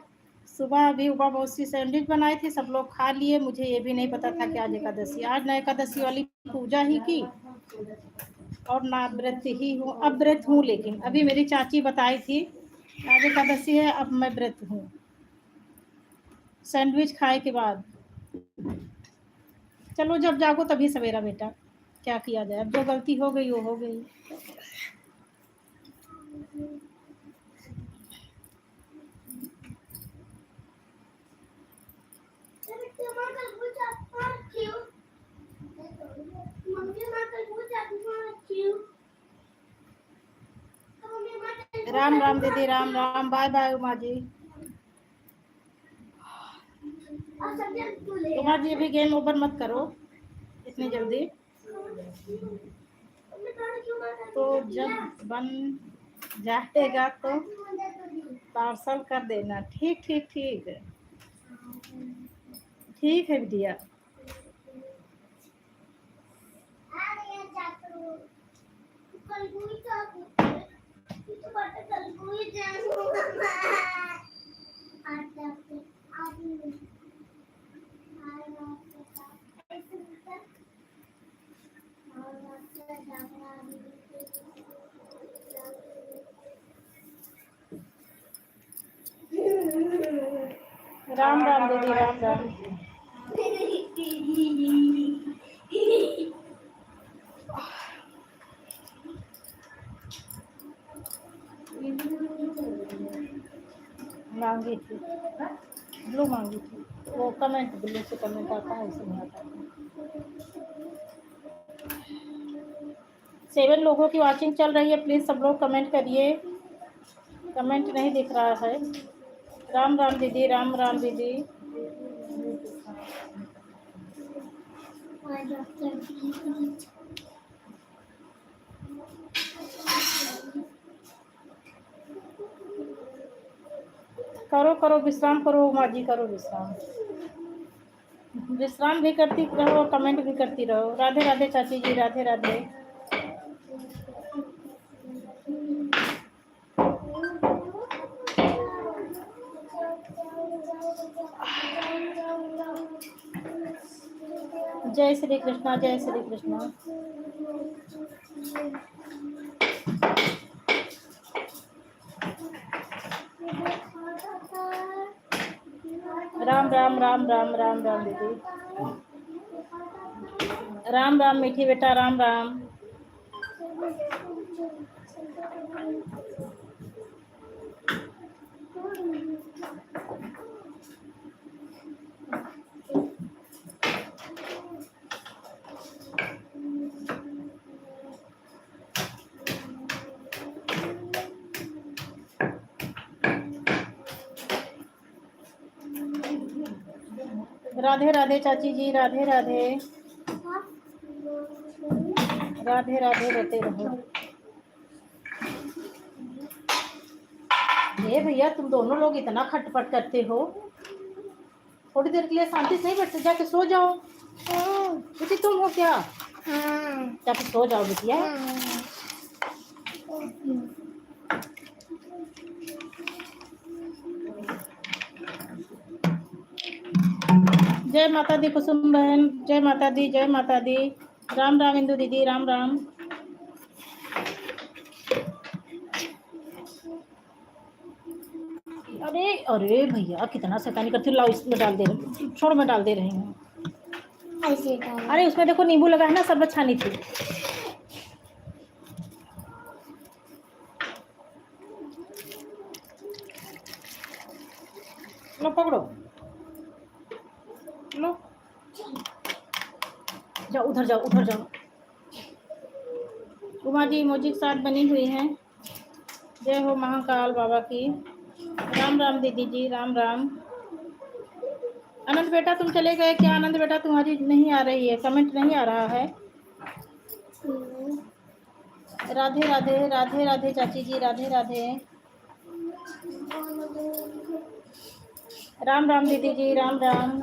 सुबह अभी उमा मौसी सैंडविच बनाए थे, सब लोग खा लिए। मुझे ये भी नहीं पता था कि आज एकादशी। आज ना एकादशी वाली पूजा ही की और ना व्रत ही हूँ। अब व्रत हूँ, लेकिन अभी मेरी चाची बताई थी आज एकादशी है, अब मैं व्रत हूँ सैंडविच खाए के बाद। चलो जब जागो तभी सवेरा बेटा, क्या किया जाए। अब जो गलती हो गई वो हो गई। राम राम दीदी, राम राम। Bye bye Uma ji. उमा जी अभी गेम ओवर मत करो इतनी जल्दी, तो जब बन जाएगा तो पार्सल कर देना। ठीक ठीक ठीक है, ठीक है बिटिया। राम राम दीदी, राम राम। मांगी थी ब्लू, मांगी थी वो कमेंट, ब्लू से कमेंट आता है, उसे नहीं आता। 7 लोगों की वाचिंग चल रही है, प्लीज सब लोग कमेंट करिए। कमेंट नहीं दिख रहा है। राम राम दीदी, राम राम दीदी। करो करो विश्राम करो उमा जी, करो विश्राम। विश्राम भी करती रहो, कमेंट भी करती रहो। राधे राधे चाची जी, राधे राधे। जय श्री कृष्णा, जय श्री कृष्णा। राम राम राम राम राम राम दीदी, राम राम मीठी बेटा, राम राम। राधे राधे चाची जी, राधे राधे, राधे राधे, रहते रहो। ये भैया तुम दोनों लोग इतना खटपट करते हो, थोड़ी देर के लिए शांति से नहीं बैठते, जाके सो जाओ। बेटी तुम हो क्या? जाके सो जाओ बेटिया। जय माता दी कुसुम बहन, जय माता दी, जय माता दी। राम राम इंदु दीदी, राम राम। अरे अरे भैया कितना शैतानी करती हूँ, लाओ इसमें डाल दे रही, छोड़ में डाल दे रही हूँ। अरे उसमें देखो नींबू लगा है ना, शरबत छानी थी। लो पकड़ो, लो जाओ, उधर जाओ, उधर जाओ। उमा जी इमोजी के साथ बनी हुई हैं। जय हो महाकाल बाबा की। राम राम दीदी जी, राम राम। आनंद बेटा तुम चले गए क्या? आनंद बेटा तुम्हारी नहीं आ रही है, कमेंट नहीं आ रहा है। राधे राधे, राधे राधे चाची जी, राधे राधे। राम राम दीदी जी, राम राम।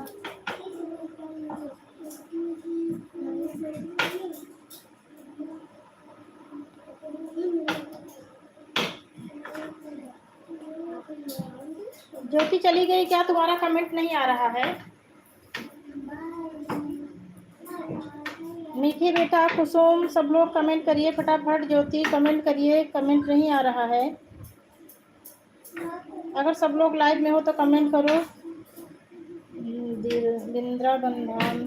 ज्योति चली गई क्या? तुम्हारा कमेंट नहीं आ रहा है। मीठी बेटा, कुसुम, सब लोग कमेंट करिए फटाफट। ज्योति कमेंट करिए, कमेंट नहीं आ रहा है। अगर सब लोग लाइव में हो तो कमेंट करो। वृंदावन धाम,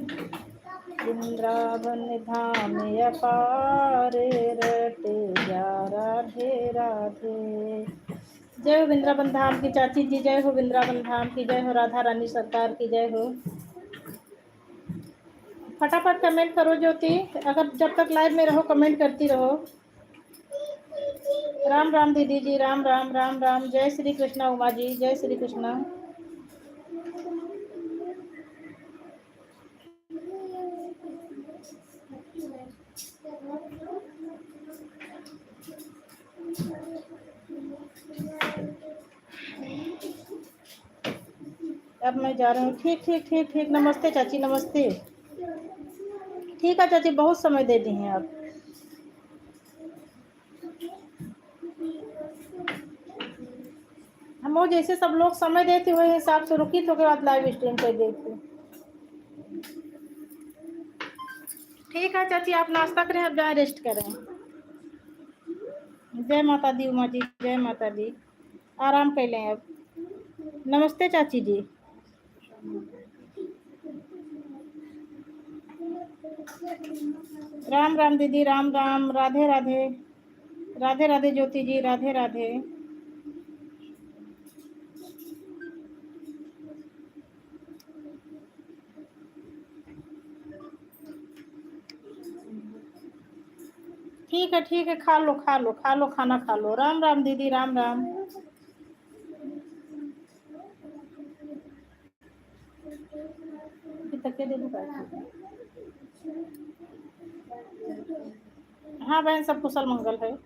वृंदावन धाम अपार रटे जा, राधे राधे। जय हो वृंदावन धाम की चाची जी, जय हो वृंदावन धाम की, जय हो राधा रानी सरकार की, जय हो। फटाफट कमेंट करो ज्योति, अगर जब तक लाइव में रहो कमेंट करती रहो। राम राम दीदी जी, राम राम, राम राम। जय श्री कृष्णा उमा जी, जय श्री कृष्णा। अब मैं जा रही हूँ। ठीक ठीक ठीक ठीक। नमस्ते चाची, नमस्ते। ठीक है चाची, बहुत समय दे दी हैं आप। हम वो जैसे सब लोग समय देते हुए हिसाब से रुकी तो के बाद लाइव स्ट्रीम कर देते। ठीक है चाची, आप नाश्ता करें, अब जाए रेस्ट करें। जय माता दी उमा जी, जय माता दी। आराम कर लें अब। नमस्ते चाची जी। राम राम दीदी, राम राम, राधे राधे, राधे राधे ज्योति जी, राधे राधे। ठीक है, खा लो खा लो खा लो, खाना खा लो। राम राम दीदी, राम राम। तकिया दे दूं? हाँ बहन, सब कुशल मंगल है।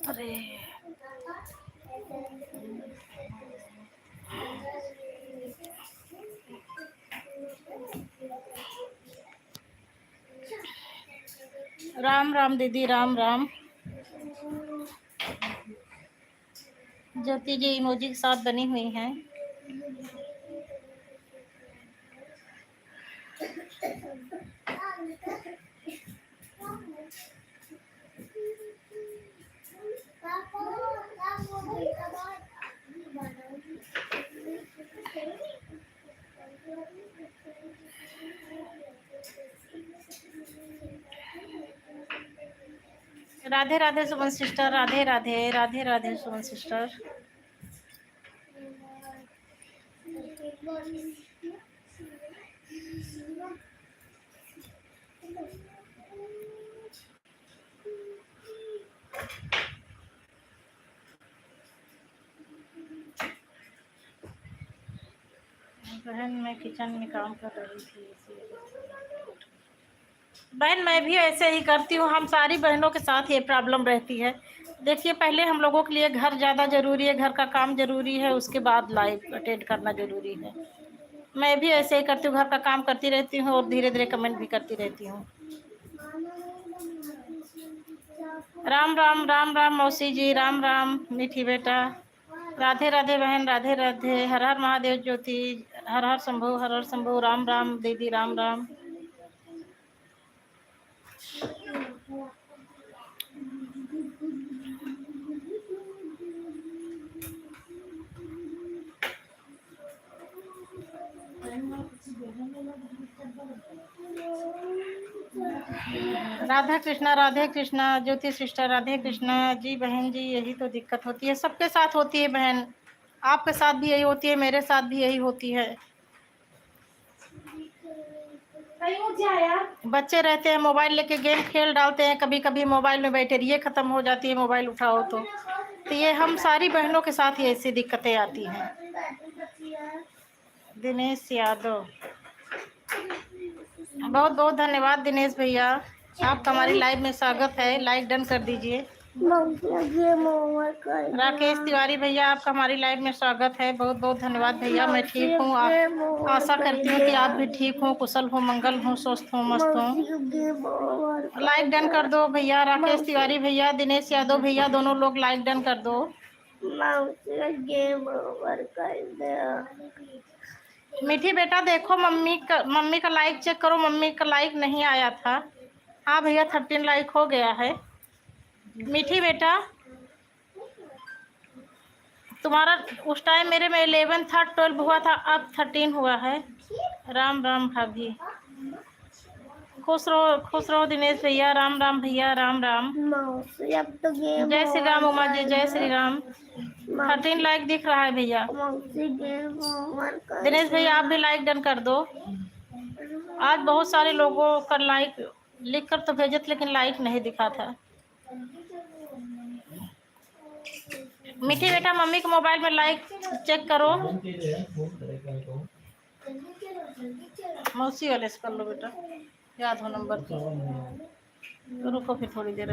अरे राम राम दीदी, राम राम। ज्योति जी इमोजी के साथ बनी हुई हैं। राधे राधे सुमन सिस्टर, राधे राधे, राधे राधे सुमन सिस्टर। बहन मैं किचन में काम कर रही थी। बहन मैं भी ऐसे ही करती हूँ, हम सारी बहनों के साथ ये प्रॉब्लम रहती है। देखिए पहले हम लोगों के लिए घर ज़्यादा ज़रूरी है, घर का काम ज़रूरी है, उसके बाद लाइव अटेंड करना ज़रूरी है। मैं भी ऐसे ही करती हूँ, घर का काम करती रहती हूँ और धीरे धीरे कमेंट भी करती रहती हूँ। राम राम, राम राम मौसी जी, राम राम मीठी बेटा। राधे राधे बहन, राधे राधे। हर हर महादेव ज्योति, हर हर शंभू, हर हर शंभू। राम राम दीदी, राम राम। राधा कृष्णा, राधे कृष्णा ज्योति सिस्टर, राधे कृष्णा जी। बहन जी यही तो दिक्कत होती है, सबके साथ होती है बहन, आपके साथ भी यही होती है, मेरे साथ भी यही होती है। बच्चे रहते हैं मोबाइल लेके गेम खेल डालते हैं, कभी कभी मोबाइल में बैटरी खत्म हो जाती है, मोबाइल उठाओ तो ये हम सारी बहनों के साथ ही ऐसी दिक्कतें आती हैं। दिनेश यादव, बहुत बहुत धन्यवाद दिनेश भैया, आपका हमारी लाइव में स्वागत है। लाइक डन कर दीजिए। राकेश तिवारी भैया, आपका हमारी लाइव में स्वागत है, बहुत बहुत धन्यवाद भैया। मैं ठीक हूँ, आप आशा करती हूँ कि आप भी ठीक हो, कुशल हो, मंगल हो, स्वस्थ हो, मस्त हो। लाइक डन कर दो भैया। राकेश तिवारी भैया, दिनेश यादव भैया, दोनों लोग लाइक डन कर दो। मीठी बेटा देखो मम्मी का लाइक चेक करो, मम्मी का लाइक नहीं आया था। हाँ भैया 13 लाइक हो गया है। मीठी बेटा तुम्हारा उस टाइम मेरे में 11 था, 12 हुआ था, अब 13 हुआ है। राम राम भाभी, खुश रहो दिनेश भैया। राम राम भैया, राम राम। जय श्री राम उमा जी, जय श्री राम। 13 लाइक दिख रहा है भैया। दिनेश भैया आप भी लाइक डन कर दो। आज बहुत सारे लोगों का लाइक लिख कर तो भेजे थे, लेकिन लाइक नहीं दिखा था। मीठी बेटा मम्मी के मोबाइल में लाइक चेक करो। मौसी वाले से कर लो बेटा, याद हो नंबर। रुको फिर थोड़ी देर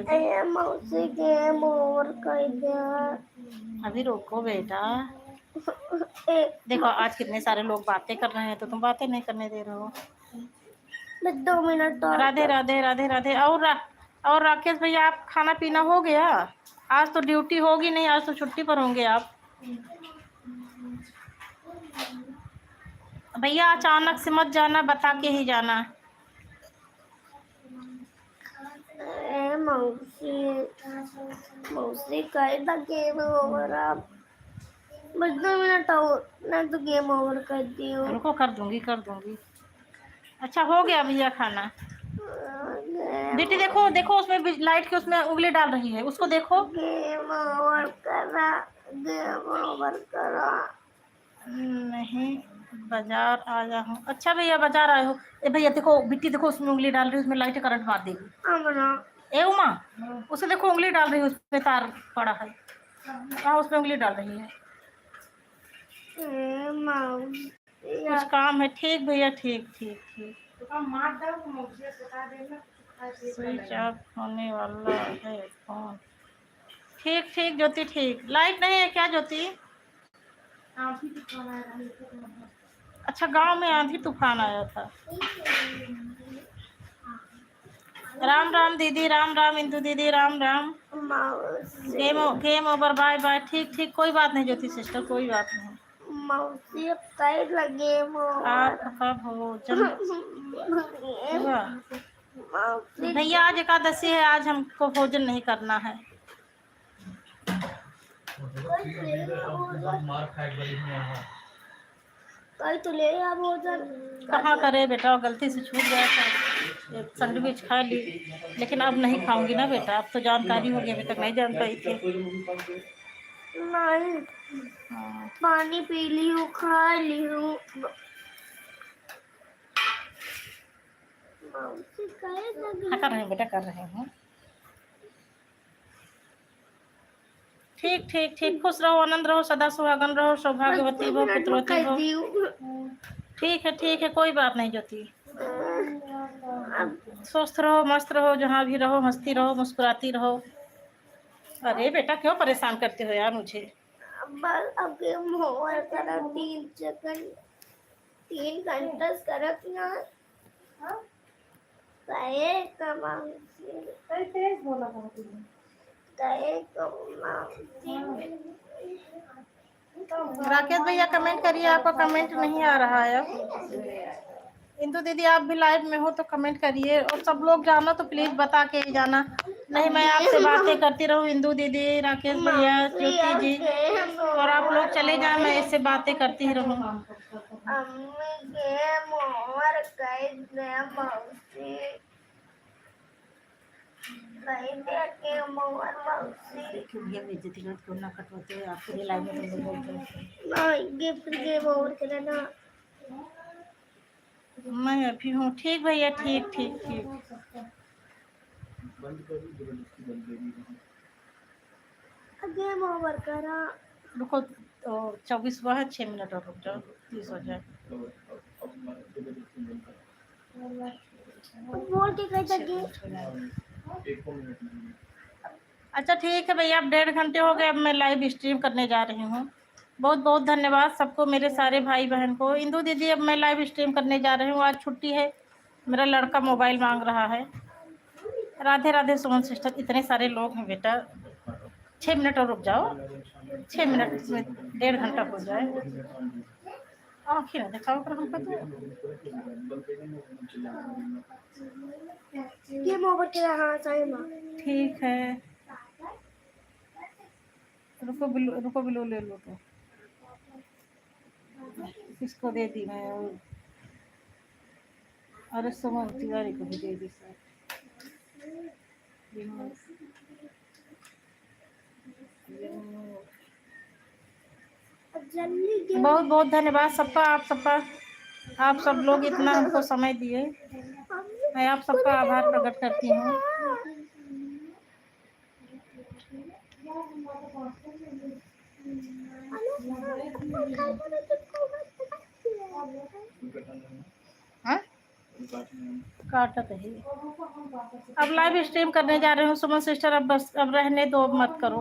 मौसी गेम ओवर कर दिया। अभी रुको बेटा। देखो आज कितने सारे लोग बातें कर रहे हैं, तो तुम बातें नहीं करने दे रहे हो। 2 मिनट और। राधे राधे, राधे राधे। और राकेश भैया आप खाना पीना हो गया? आज तो ड्यूटी होगी नहीं, आज तो छुट्टी पर होंगे आप भैया। अचानक से मत जाना, बता के ही जाना। मौसी कर द गेम ओवर अब। बस 2 मिनट और, मैं तो गेम ओवर कर दी हूँ। रुको कर दूंगी। अच्छा हो गया भैया खाना। बेटी देखो उसमें लाइट के उसमें उंगली डाल रही है, उसको देखो। गेम ओवर करा। नहीं बाजार आया हूँ। अच्छा भैया बाजार आए हो। ए भैया देखो बिट्टी, देखो उसमें उंगली डाल रही है, उसमें लाइट करंट मार देगी। ए उमा उसे देखो उंगली डाल रही है, उसमें तार पड़ा है। हाँ उसमें उंगली डाल रही है। कुछ काम है? ठीक भैया, ठीक। स्विच ऑफ होने वाला है फोन। ठीक ज्योति, ठीक। लाइट नहीं है क्या ज्योति? अच्छा गांव में आंधी तूफान आया था। राम राम दीदी, राम राम इंदु दीदी, राम राम। मौसी गेम ओवर, बाय बाय। ठीक ठीक, कोई बात नहीं ज्योति सिस्टर, कोई बात नहीं। मौसी अब साइड लगे आपका भोजन हुआ? मौसी भैया आज एकादशी है, आज हमको भोजन नहीं करना है। मार खाए गली में यहाँ। कल तो ले आ भोजन। कहाँ करे बेटा, गलती से छूट गया था। एक सैंडविच खा ली, लेकिन अब नहीं खाऊंगी ना बेटा, अब तो जानकारी हो गई, अभी तक नहीं जान पाई थी। नहीं, हाँ। पानी पी ली हूँ, खा ली हूँ। मौसी साइड लगे। हाँ, कर रहे हैं बेटा, कर रहे हैं। ठीक ठीक ठीक, खुश रहो, आनंद रहो, सदा सुहागन रहो, सौभाग्यवती हो, पुत्रवती हो। ठीक है, कोई बात नहीं ज्योति। स्वस्थ रहो, मस्त रहो, जहाँ भी रहो हंसती रहो, मुस्कुराती रहो। अरे बेटा क्यों परेशान करते हो यार मुझे? बस अब गेम ओवर करा 3 सेकंड 3 घंटा करत ना काहे कमाऊंगी कई तेज बोला बहुत ही। काहे कमाऊंगी। राकेश भैया कमेंट करिए, आपका कमेंट नहीं आ रहा है अब। इंदु दीदी आप भी लाइव में हो तो कमेंट करिए, और सब लोग जाना तो प्लीज बता के ही जाना, नहीं मैं आपसे बातें करती रहूँ। इंदु दीदी, राकेश भैया, ज्योति जी, और आप लोग चले जाए, मैं इससे बातें करती ही रहूँ। अम्मी गेम ओवर कर दे मौसी। नहीं दे गेम ओवर मौसी। भैया बेइज्जती मत क्यों ना कटवाते हो, आपके लाइव में तुम लोग बोलते हो। नहीं गेम ओवर करना। मैं अभी हूँ। ठीक भैया, ठीक ठीक ठीक। गेम ओवर करा। रुको, तो 24 हुआ है, 6 मिनट और रुक जाओ, 30 हो जाए। बोल के कह सके। अच्छा ठीक है भैया, अब 1.5 घंटे हो गए, अब मैं लाइव स्ट्रीम करने जा रही हूँ। बहुत बहुत धन्यवाद सबको, मेरे सारे भाई बहन को। इंदु दीदी अब मैं लाइव स्ट्रीम करने जा रही हूँ, आज छुट्टी है, मेरा लड़का मोबाइल मांग रहा है। राधे राधे सुमन सिस्टर, इतने सारे लोग हैं बेटा। 6 मिनट और रुक जाओ, 6 मिनट में 1.5 घंटा हो जाए। आँखें ना दिखाओ कर हमको तो। गेम ओवर करा। हाँ सही माँ। ठीक है, रुको बिलो ले लो तो। किसको दे दी मैं? अरे सुमन तिवारी को भी दे दी सर। बहुत बहुत धन्यवाद सबका, आप सब लोग इतना हमको समय दिए, मैं आप सबका आभार प्रकट करती हूँ। हाँ? काटत है। अब लाइव स्ट्रीम करने जा रहे हूँ सुमन सिस्टर, अब बस अब रहने दो, अब मत करो।